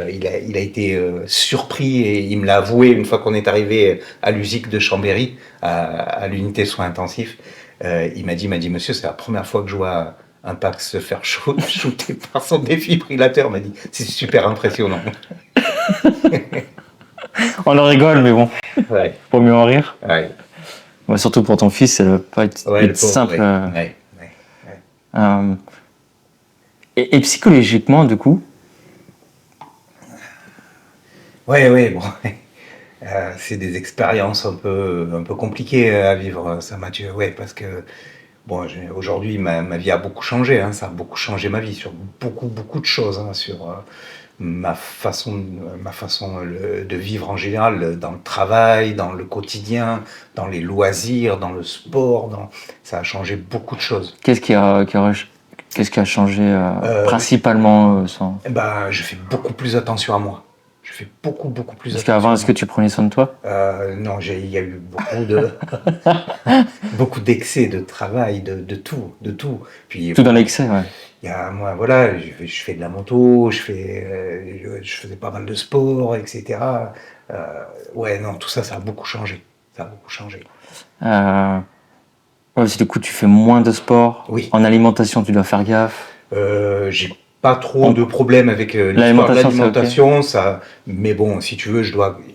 Il a été surpris et il me l'a avoué une fois qu'on est arrivé à l'USIC de Chambéry, à l'unité soins intensifs. Il m'a dit, monsieur, c'est la première fois que je vois un Pax se faire shooter par son défibrillateur. Il m'a dit, c'est super impressionnant. On en rigole, mais bon, Ouais. Faut mieux en rire. Ouais. Ouais, surtout pour ton fils, ça ne va pas être simple. Ouais. Et psychologiquement, du coup? Ouais, bon. C'est des expériences un peu compliquées à vivre, ça, Mathieu. Ouais, parce que bon, aujourd'hui, ma vie a beaucoup changé. Hein, ça a beaucoup changé ma vie sur beaucoup de choses, hein, sur ma façon de vivre en général, dans le travail, dans le quotidien, dans les loisirs, dans le sport. Ça a changé beaucoup de choses. Qu'est-ce qui a changé principalement Je fais beaucoup plus attention à moi. Je fais beaucoup plus attention. Parce qu'avant, est-ce que tu prenais soin de toi? Non, il y a eu beaucoup d'excès de travail, de tout. Puis, tout dans l'excès, ouais. Moi, voilà, je fais de la moto, je faisais pas mal de sport, etc. Ouais, non, tout ça, ça a beaucoup changé. Ouais, du coup, tu fais moins de sport. Oui. En alimentation, tu dois faire gaffe. J'ai pas trop de problèmes avec l'alimentation, ça. Mais bon, si tu veux,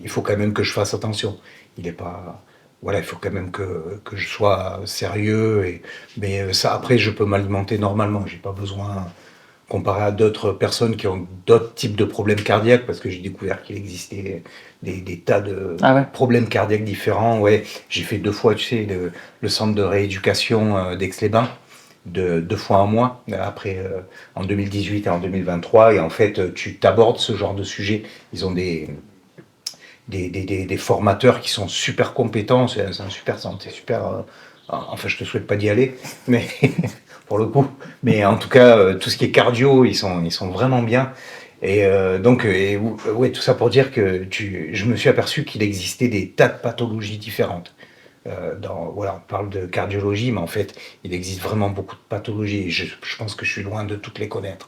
il faut quand même que je fasse attention. Il faut quand même que je sois sérieux. Mais ça, après, je peux m'alimenter normalement. J'ai pas besoin, comparé à d'autres personnes qui ont d'autres types de problèmes cardiaques, parce que j'ai découvert qu'il existait des tas de problèmes cardiaques différents. Ouais, j'ai fait 2 fois, tu sais, le centre de rééducation d'Aix-les-Bains. 2 fois un mois, après en 2018 et en 2023, et en fait tu t'abordes ce genre de sujet. Ils ont des formateurs qui sont super compétents, c'est un super centre, c'est super. Enfin, je te souhaite pas d'y aller, mais pour le coup, mais en tout cas tout ce qui est cardio, ils sont vraiment bien. Et ouais, tout ça pour dire que je me suis aperçu qu'il existait des tas de pathologies différentes. On parle de cardiologie, mais en fait, il existe vraiment beaucoup de pathologies. Et je pense que je suis loin de toutes les connaître.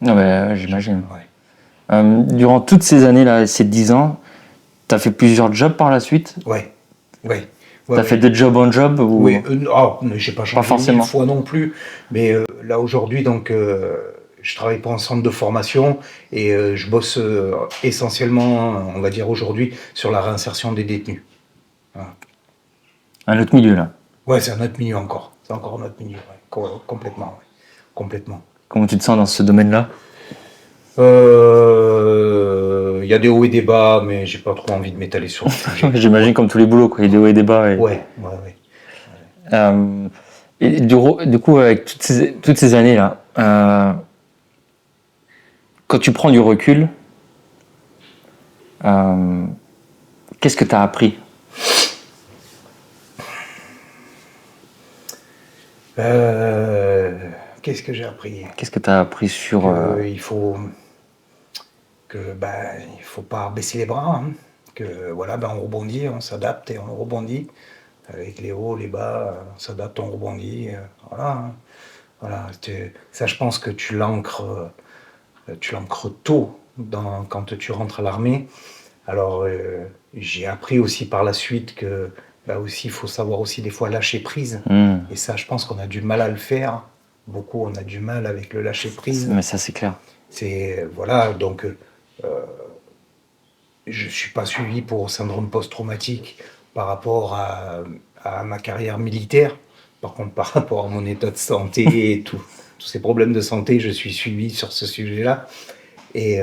Non, mais j'imagine. Ouais. Durant toutes ces années-là, ces 10 ans, tu as fait plusieurs jobs par la suite? Ouais. Tu as fait de job en job ou... Oui, j'ai pas changé pas forcément. 1000 fois non plus. Mais là, aujourd'hui, donc, je travaille pour un centre de formation et je bosse essentiellement, on va dire aujourd'hui, sur la réinsertion des détenus. Voilà. Un autre milieu, là. Ouais, c'est un autre milieu encore. C'est encore un autre milieu, ouais. Complètement. Comment tu te sens dans ce domaine-là? Il y a des hauts et des bas, mais j'ai pas trop envie de m'étaler sur le sujet. J'imagine comme tous les boulots, quoi. Il y a des hauts et des bas. Ouais. Et du coup, avec toutes ces années-là, quand tu prends du recul, qu'est-ce que tu as appris? Qu'est-ce que j'ai appris? Qu'est-ce que tu as appris sur... Il faut pas baisser les bras, hein. Que voilà, on rebondit, on s'adapte et on rebondit. Avec les hauts, les bas, on s'adapte, on rebondit. Voilà. Ça, je pense que tu l'ancres tôt quand tu rentres à l'armée. Alors, j'ai appris aussi par la suite que aussi, il faut savoir aussi des fois lâcher prise. Et ça, je pense qu'on a du mal à le faire. Beaucoup, on a du mal avec le lâcher prise. Mais ça, c'est clair. Voilà, donc je ne suis pas suivi pour syndrome post-traumatique par rapport à ma carrière militaire. Par contre, par rapport à mon état de santé et tous ces problèmes de santé, je suis suivi sur ce sujet-là. Et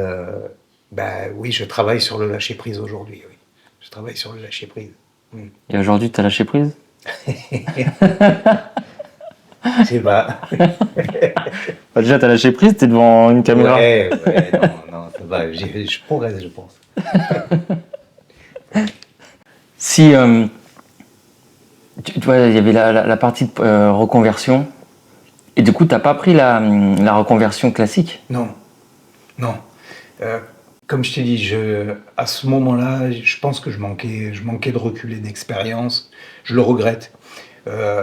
oui, je travaille sur le lâcher-prise aujourd'hui. Oui. Je travaille sur le lâcher-prise. Et aujourd'hui, tu as lâché prise? Je sais pas. Déjà, tu as lâché prise, tu es devant une caméra. Ouais, non, ça va. Je progresse, je pense. Si, tu vois, il y avait la partie de reconversion, et du coup, tu n'as pas pris la reconversion classique? Non. Non. Euh, Comme je t'ai dit, à ce moment-là, je pense que je manquais de recul et d'expérience. Je le regrette.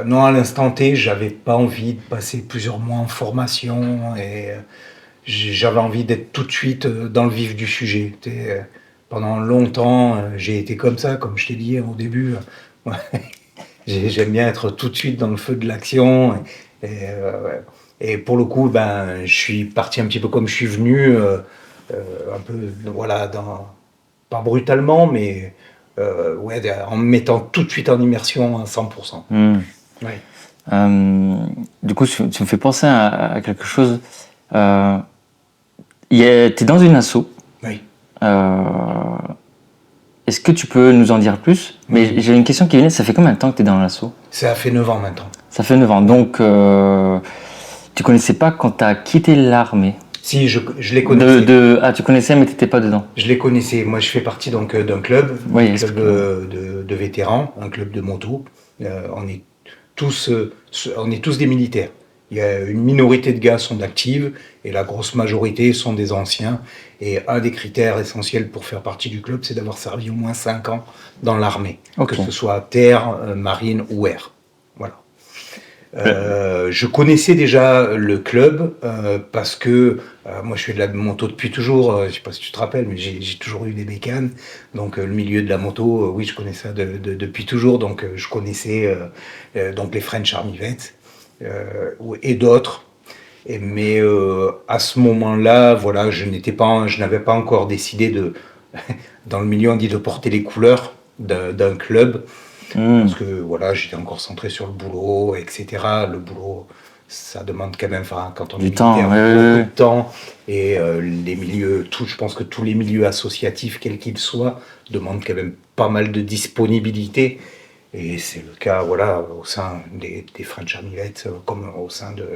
Non, à l'instant T, j'avais pas envie de passer plusieurs mois en formation et j'avais envie d'être tout de suite dans le vif du sujet. Pendant longtemps, j'ai été comme ça, comme je t'ai dit au début. Ouais. J'aime bien être tout de suite dans le feu de l'action. Ouais. Et pour le coup, ben, je suis parti un petit peu comme je suis venu, un peu, voilà, pas brutalement, mais ouais, en me mettant tout de suite en immersion à 100%. Ouais. Du coup, tu me fais penser à quelque chose. T'es dans une asso. Oui. Est-ce que tu peux nous en dire plus? Mais j'ai une question qui vient, ça fait combien de temps que tu es dans l'asso? Ça fait 9 ans maintenant. Ça fait 9 ans, donc tu connaissais pas quand tu as quitté l'armée? Si, je les connaissais. Ah, tu connaissais mais tu n'étais pas dedans? Je les connaissais. Moi, je fais partie donc d'un club, Oui, un club de vétérans, un club de moto. On est tous des militaires. Il y a une minorité de gars sont d'actifs et la grosse majorité sont des anciens. Et un des critères essentiels pour faire partie du club, c'est d'avoir servi au moins 5 ans dans l'armée, Okay. que ce soit terre, marine ou air. Voilà. Je connaissais déjà le club parce que moi je fais de la moto depuis toujours, je sais pas si tu te rappelles, mais j'ai toujours eu des bécanes, donc le milieu de la moto, oui je connais ça depuis toujours, donc je connaissais donc les French Army Vets et d'autres. Mais à ce moment-là, voilà, je n'avais pas encore décidé dans le milieu on dit de porter les couleurs d'un club. Parce que voilà, j'étais encore centré sur le boulot, etc. Le boulot, ça demande quand même, quand on est militaire, beaucoup de temps. Et les milieux, je pense que tous les milieux associatifs, quels qu'ils soient, demandent quand même pas mal de disponibilité. Et c'est le cas, voilà, au sein des French Army Vets, comme au sein de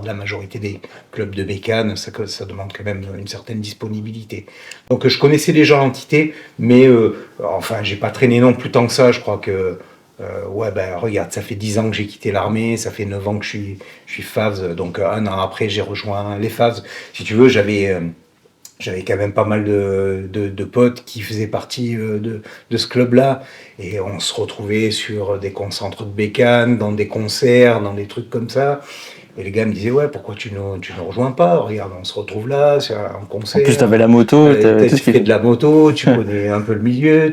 la majorité des clubs de bécanes, ça demande quand même une certaine disponibilité. Donc je connaissais déjà l'entité, mais enfin, j'ai pas traîné non plus tant que ça. Je crois que, ouais, ben regarde, ça fait 10 ans que j'ai quitté l'armée, ça fait 9 ans que je suis FAVS, donc un an après, j'ai rejoint les FAVS. Si tu veux, j'avais quand même pas mal de potes qui faisaient partie de ce club-là. Et on se retrouvait sur des concentres de bécanes, dans des concerts, dans des trucs comme ça. Et les gars me disaient, ouais, pourquoi tu nous rejoins pas? Regarde, on se retrouve là, c'est un concert. En plus, tu avais la moto. Tu fais de la moto, tu connais un peu le milieu,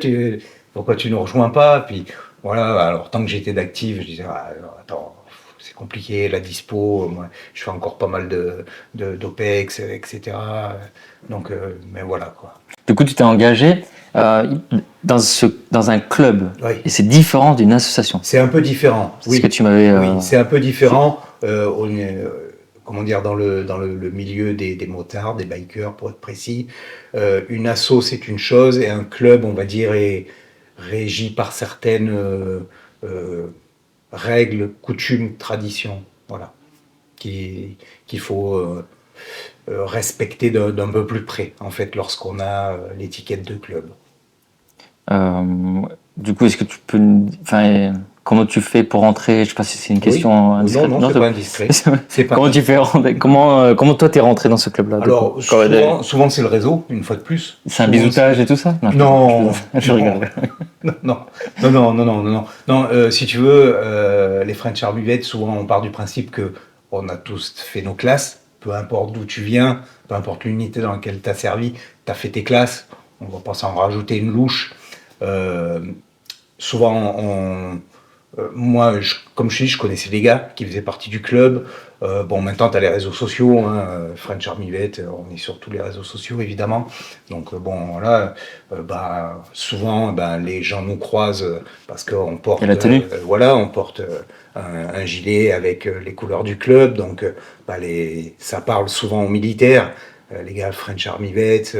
pourquoi tu nous rejoins pas? Puis voilà, alors tant que j'étais d'actif, je disais, ah, attends, c'est compliqué, la dispo, moi, je fais encore pas mal d'OPEX, etc. Donc, mais voilà, quoi. Du coup, tu t'es engagé dans un club. Oui. Et c'est différent d'une association. C'est un peu différent. C'est ce que tu m'avais... Oui, c'est un peu différent. Comment dire, dans le milieu des motards, des bikers, pour être précis. Une asso, c'est une chose, et un club, on va dire, est régi par certaines règles, coutumes, traditions, voilà, qu'il faut respecter d'un peu plus près, en fait, lorsqu'on a l'étiquette de club. Du coup, est-ce que tu peux... Enfin, comment tu fais pour rentrer? Je sais pas si c'est une question indiscrète. Non, c'est pas indiscret. Comment tu fais rentrer? Comment toi t'es rentré dans ce club-là? Alors, souvent c'est le réseau, une fois de plus. C'est un bisoutage et tout ça? Non, je rigole. Non, si tu veux, les French Army Vets, souvent on part du principe que on a tous fait nos classes, peu importe d'où tu viens, peu importe l'unité dans laquelle tu as servi, tu as fait tes classes, on va pas s'en rajouter une louche. Souvent, moi, comme je dis, je connaissais des gars qui faisaient partie du club. Bon, maintenant, tu as les réseaux sociaux, hein, French Army Vet, on est sur tous les réseaux sociaux, évidemment. Donc, bon, voilà, souvent, les gens nous croisent parce qu'on porte, on porte un gilet avec les couleurs du club. Donc, ça parle souvent aux militaires. Les gars French Army Vets,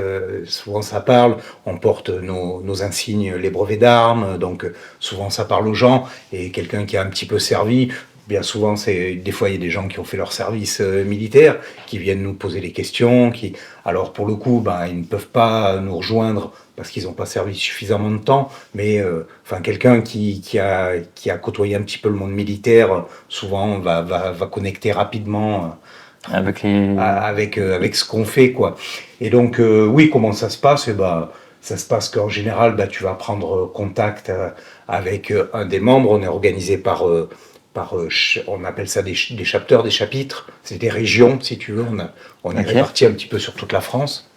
souvent ça parle, on porte nos insignes, les brevets d'armes, donc souvent ça parle aux gens, et quelqu'un qui a un petit peu servi, bien souvent, des fois il y a des gens qui ont fait leur service militaire, qui viennent nous poser des questions, alors pour le coup, ils ne peuvent pas nous rejoindre parce qu'ils n'ont pas servi suffisamment de temps, mais quelqu'un qui a côtoyé un petit peu le monde militaire, souvent va connecter rapidement avec ce qu'on fait, quoi. Et donc, oui, comment ça se passe? Ça se passe qu'en général, tu vas prendre contact avec un des membres. On est organisé on appelle ça des chapters, des chapitres. C'est des régions, si tu veux. On est répartis un petit peu sur toute la France.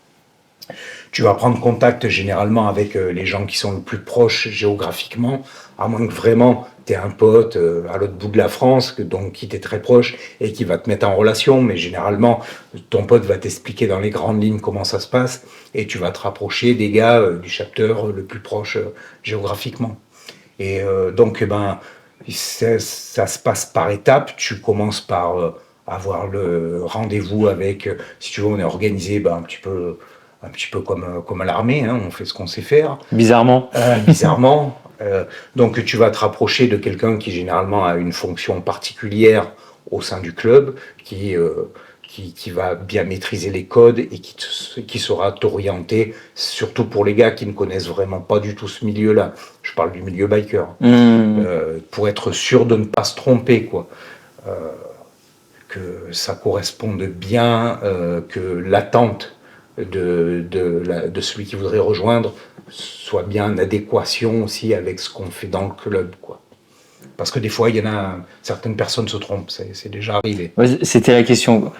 Tu vas prendre contact généralement avec les gens qui sont le plus proches géographiquement, à moins que vraiment tu aies un pote à l'autre bout de la France, donc qui t'est très proche et qui va te mettre en relation. Mais généralement, ton pote va t'expliquer dans les grandes lignes comment ça se passe et tu vas te rapprocher des gars du chapter le plus proche géographiquement. Et donc, ça se passe par étapes. Tu commences par avoir le rendez-vous avec, si tu veux, on est organisé un petit peu comme à l'armée, hein, on fait ce qu'on sait faire. Bizarrement. Bizarrement. Donc tu vas te rapprocher de quelqu'un qui généralement a une fonction particulière au sein du club, qui va bien maîtriser les codes et qui saura t'orienter, surtout pour les gars qui ne connaissent vraiment pas du tout ce milieu-là. Je parle du milieu biker. Pour être sûr de ne pas se tromper, quoi. Que ça corresponde bien, que l'attente de celui qui voudrait rejoindre soit bien en adéquation aussi avec ce qu'on fait dans le club, quoi. Parce que des fois, certaines personnes se trompent, c'est déjà arrivé. Ouais, c'était la question.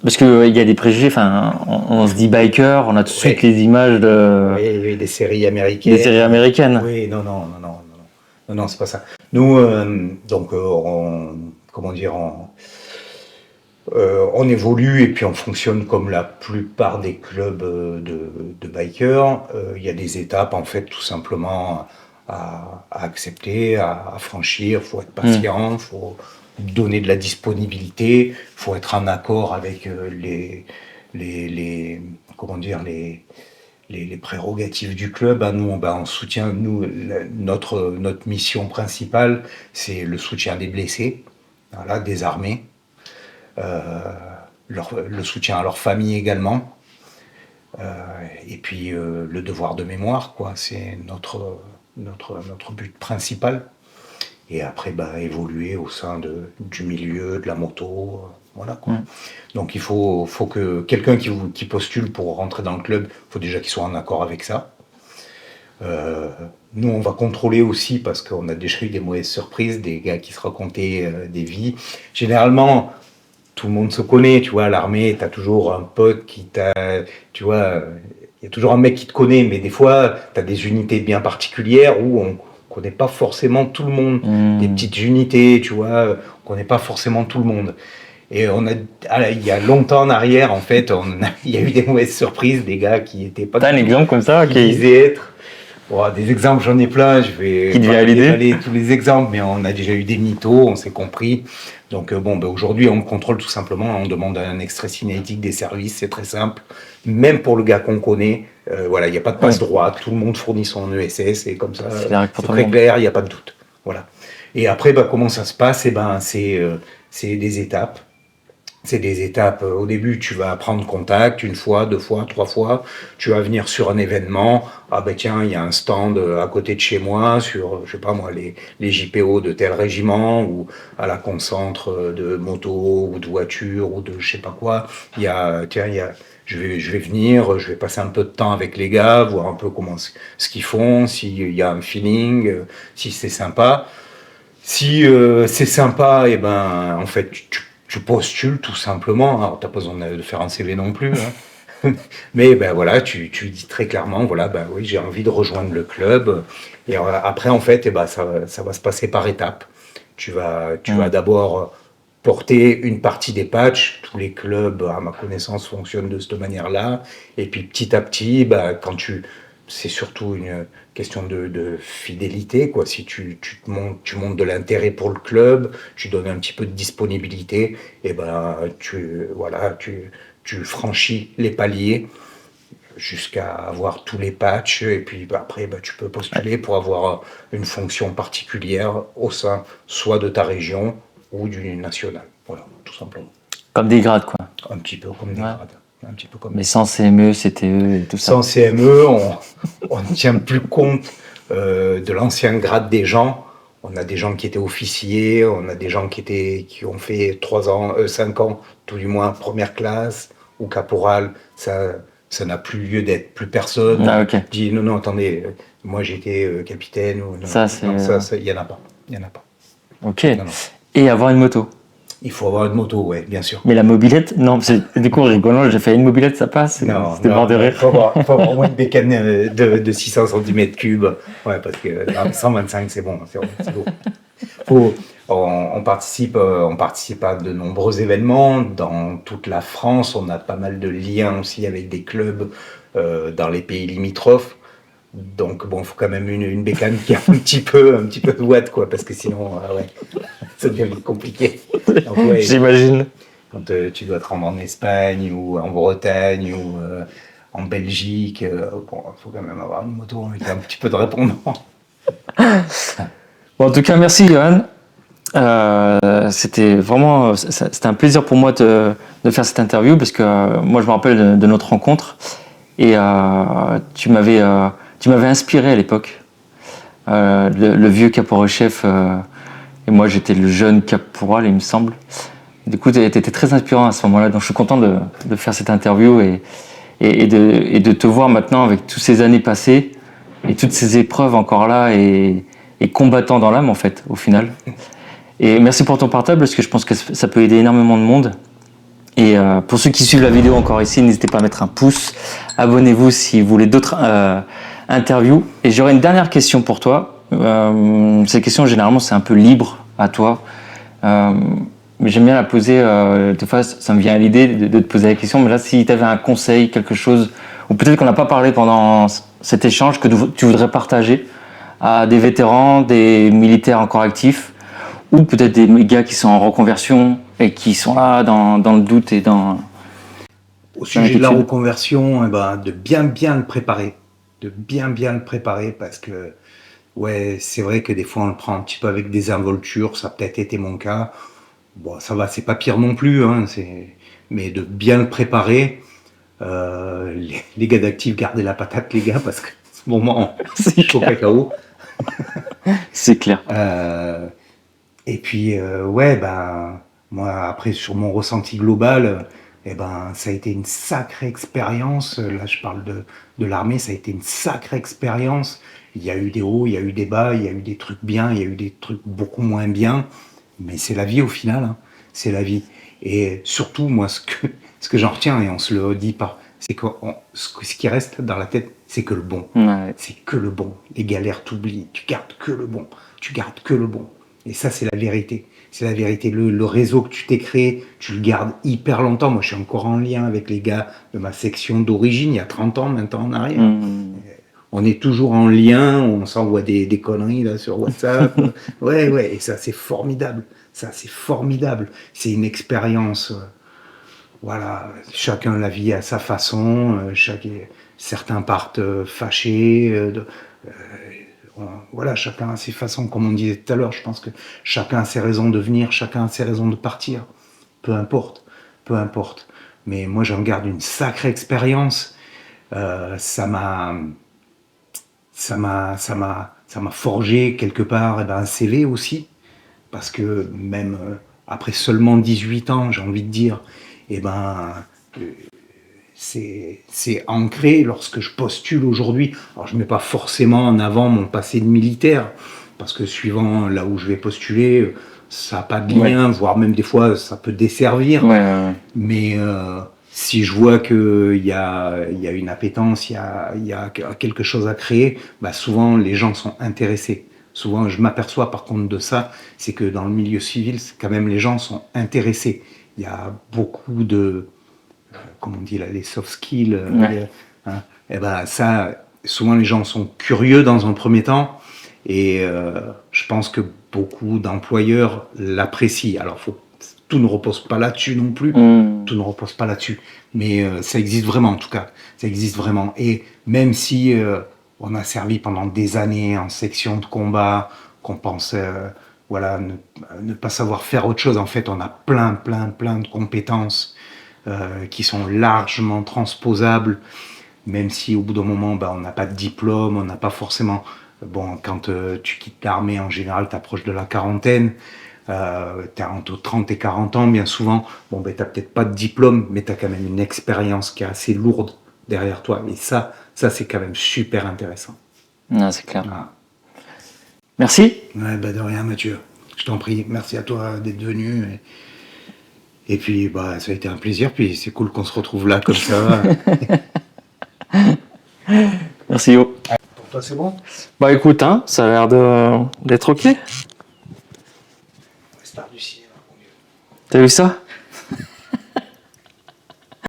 Parce qu'il y a des préjugés, on se dit biker, on a tout de suite les images de... Oui, des séries américaines. Des séries américaines. Oui, non, c'est pas ça. Nous, on évolue et puis on fonctionne comme la plupart des clubs de bikers. Il y a des étapes, en fait, tout simplement à accepter, à franchir. Il faut être patient, il faut donner de la disponibilité, il faut être en accord avec les prérogatives du club. Nous, on soutient, notre mission principale, c'est le soutien des blessés, voilà, des armés. Le soutien à leur famille également, et puis le devoir de mémoire, quoi. C'est notre but principal. Et après, évoluer au sein du milieu, de la moto, voilà, quoi. Donc il faut que quelqu'un qui postule pour rentrer dans le club, il faut déjà qu'il soit en accord avec ça. Nous, on va contrôler aussi, parce qu'on a déjà eu des mauvaises surprises, des gars qui se racontaient des vies. Généralement, tout le monde se connaît, tu vois, à l'armée, t'as toujours un pote tu vois, il y a toujours un mec qui te connaît, mais des fois, t'as des unités bien particulières où on connaît pas forcément tout le monde, des petites unités, tu vois, on connaît pas forcément tout le monde. Et il y a longtemps en arrière, en fait, il y a eu des mauvaises surprises, des gars qui étaient pas... T'as un exemple comme ça qui disaient être... des exemples, j'en ai plein, je vais pas détailler tous les exemples, mais on a déjà eu des mythos, on s'est compris. Donc aujourd'hui, on contrôle tout simplement, on demande un extrait cinétique des services, c'est très simple. Même pour le gars qu'on connaît, il n'y a pas de passe-droit, tout le monde fournit son ESS, et comme ça, c'est très clair, il n'y a pas de doute. Voilà. Et après, comment ça se passe? C'est des étapes. C'est des étapes. Au début, tu vas prendre contact 1 fois, 2 fois, 3 fois. Tu vas venir sur un événement. Tiens, il y a un stand à côté de chez moi sur, je sais pas moi, les JPO de tel régiment, ou à la concentre de moto ou de voiture ou de je sais pas quoi. Je vais venir, je vais passer un peu de temps avec les gars, voir un peu ce qu'ils font, s'il y a un feeling, si c'est sympa. Si c'est sympa, en fait, tu postules tout simplement. Alors, t'as pas besoin de faire un CV non plus, hein. Mais voilà, tu dis très clairement, voilà, oui, j'ai envie de rejoindre le club. Et après, en fait, ça va se passer par étapes. Tu vas d'abord porter une partie des patchs. Tous les clubs, à ma connaissance, fonctionnent de cette manière-là. Et puis petit à petit, c'est surtout une question de fidélité, quoi. Si tu montes de l'intérêt pour le club, tu donnes un petit peu de disponibilité, et tu franchis les paliers jusqu'à avoir tous les patchs, et puis après tu peux postuler pour avoir une fonction particulière au sein soit de ta région ou du national. Voilà, tout simplement. Comme des grades, quoi. Un petit peu comme des grades. Un petit peu comme mais sans CME, CTE et tout ça. Sans CME, on ne tient plus compte de l'ancien grade des gens. On a des gens qui étaient officiers, on a des gens qui ont fait 3 ans, 5 ans, tout du moins première classe ou caporal. Ça n'a plus lieu d'être. Plus personne dit non, non, attendez, moi j'étais capitaine. Ou, non, ça, il n'y en a pas. Il y en a pas. Ok. Non. Et avoir une moto. Il faut avoir une moto, ouais, bien sûr. Mais la mobilette, non, du coup, rigolant, j'ai fait une mobilette, ça passe. C'était mort de rire. Il faut avoir au moins une bécane de 600 cm3. Ouais, parce que 125, c'est bon. C'est beau. On participe à de nombreux événements. Dans toute la France, on a pas mal de liens aussi avec des clubs dans les pays limitrophes. Donc bon, il faut quand même une bécane qui a un petit peu de watts, quoi, parce que sinon, ouais, ça devient vite compliqué. Donc, ouais, j'imagine. Quand tu dois te rendre en Espagne ou en Bretagne ou en Belgique, bon, il faut quand même avoir une moto avec un petit peu de répondant. Bon, en tout cas, merci Johan. C'était vraiment c'était un plaisir pour moi de faire cette interview parce que moi je me rappelle de notre rencontre et tu m'avais inspiré à l'époque. Le vieux caporal-chef et moi j'étais le jeune caporal, il me semble. Du coup, tu étais très inspirant à ce moment-là, donc je suis content de faire cette interview et de te voir maintenant avec toutes ces années passées et toutes ces épreuves encore là et combattant dans l'âme en fait, au final. Et merci pour ton partage parce que je pense que ça peut aider énormément de monde. Et pour ceux qui suivent la vidéo encore ici, n'hésitez pas à mettre un pouce, abonnez-vous si vous voulez d'autres interviews. Et j'aurais une dernière question pour toi. Cette question, généralement, c'est un peu libre à toi. Mais j'aime bien la poser, des fois ça me vient à l'idée de te poser la question, mais là si tu avais un conseil, quelque chose, ou peut-être qu'on n'a pas parlé pendant cet échange, que tu voudrais partager à des vétérans, des militaires encore actifs, ou peut-être des gars qui sont en reconversion et qui sont là dans le doute et dans... Au sujet de la reconversion, de bien le préparer, parce que ouais, c'est vrai que des fois on le prend un petit peu avec désinvolture, ça a peut-être été mon cas. Bon, ça va, c'est pas pire non plus, hein, mais de bien le préparer. Les gars d'actifs, gardez la patate, les gars, parce que en ce moment, c'est chaud cacao. C'est clair. Et puis, ouais, moi, après, sur mon ressenti global, ça a été une sacrée expérience. Là, je parle de l'armée, ça a été une sacrée expérience. Il y a eu des hauts, il y a eu des bas, il y a eu des trucs bien, il y a eu des trucs beaucoup moins bien. Mais c'est la vie au final, hein. C'est la vie. Et surtout, moi, ce que j'en retiens, et on se le dit pas, c'est que ce qui reste dans la tête, c'est que le bon. Ouais. C'est que le bon. Les galères t'oublient, tu gardes que le bon. Et ça, c'est la vérité. C'est la vérité. Le réseau que tu t'es créé, tu le gardes hyper longtemps. Moi, je suis encore en lien avec les gars de ma section d'origine, il y a 30 ans, maintenant en arrière. On est toujours en lien, on s'envoie des conneries là sur WhatsApp. Ouais, et ça c'est formidable. C'est une expérience. Voilà, chacun la vit à sa façon. Certains partent fâchés. Voilà, chacun a ses façons, comme on disait tout à l'heure. Je pense que chacun a ses raisons de venir, chacun a ses raisons de partir. Peu importe. Mais moi, j'en garde une sacrée expérience. Ça m'a forgé quelque part un CV aussi, parce que même après seulement 18 ans, j'ai envie de dire, c'est ancré lorsque je postule aujourd'hui. Alors je ne mets pas forcément en avant mon passé de militaire, parce que suivant là où je vais postuler, ça n'a pas de lien, voire même des fois ça peut desservir. Mais si je vois qu'il y a une appétence, il y a quelque chose à créer, souvent les gens sont intéressés. Souvent, je m'aperçois par contre de ça, c'est que dans le milieu civil, quand même les gens sont intéressés. Il y a beaucoup de, comment on dit là, les soft skills. Ça, souvent les gens sont curieux dans un premier temps, et je pense que beaucoup d'employeurs l'apprécient. Alors, tout ne repose pas là-dessus non plus. Tout ne repose pas là-dessus. Mais ça existe vraiment, en tout cas. Ça existe vraiment. Et même si on a servi pendant des années en section de combat, qu'on pense ne pas savoir faire autre chose, en fait, on a plein de compétences qui sont largement transposables, même si au bout d'un moment, on n'a pas de diplôme, on n'a pas forcément Bon, quand tu quittes l'armée, en général, tu approches de la quarantaine. Tu as entre 30 et 40 ans, bien souvent. Bon, ben, tu n'as peut-être pas de diplôme, mais tu as quand même une expérience qui est assez lourde derrière toi. Et ça c'est quand même super intéressant. Ah, c'est clair. Voilà. Merci. Ouais, bah de rien, Mathieu. Je t'en prie. Merci à toi d'être venu. Et puis, bah, ça a été un plaisir. Puis, c'est cool qu'on se retrouve là comme ça. Merci Yo. Pour toi, c'est bon? Bah écoute, hein, ça a l'air d'être ok. Star du ciel, mon Dieu. T'as vu ça?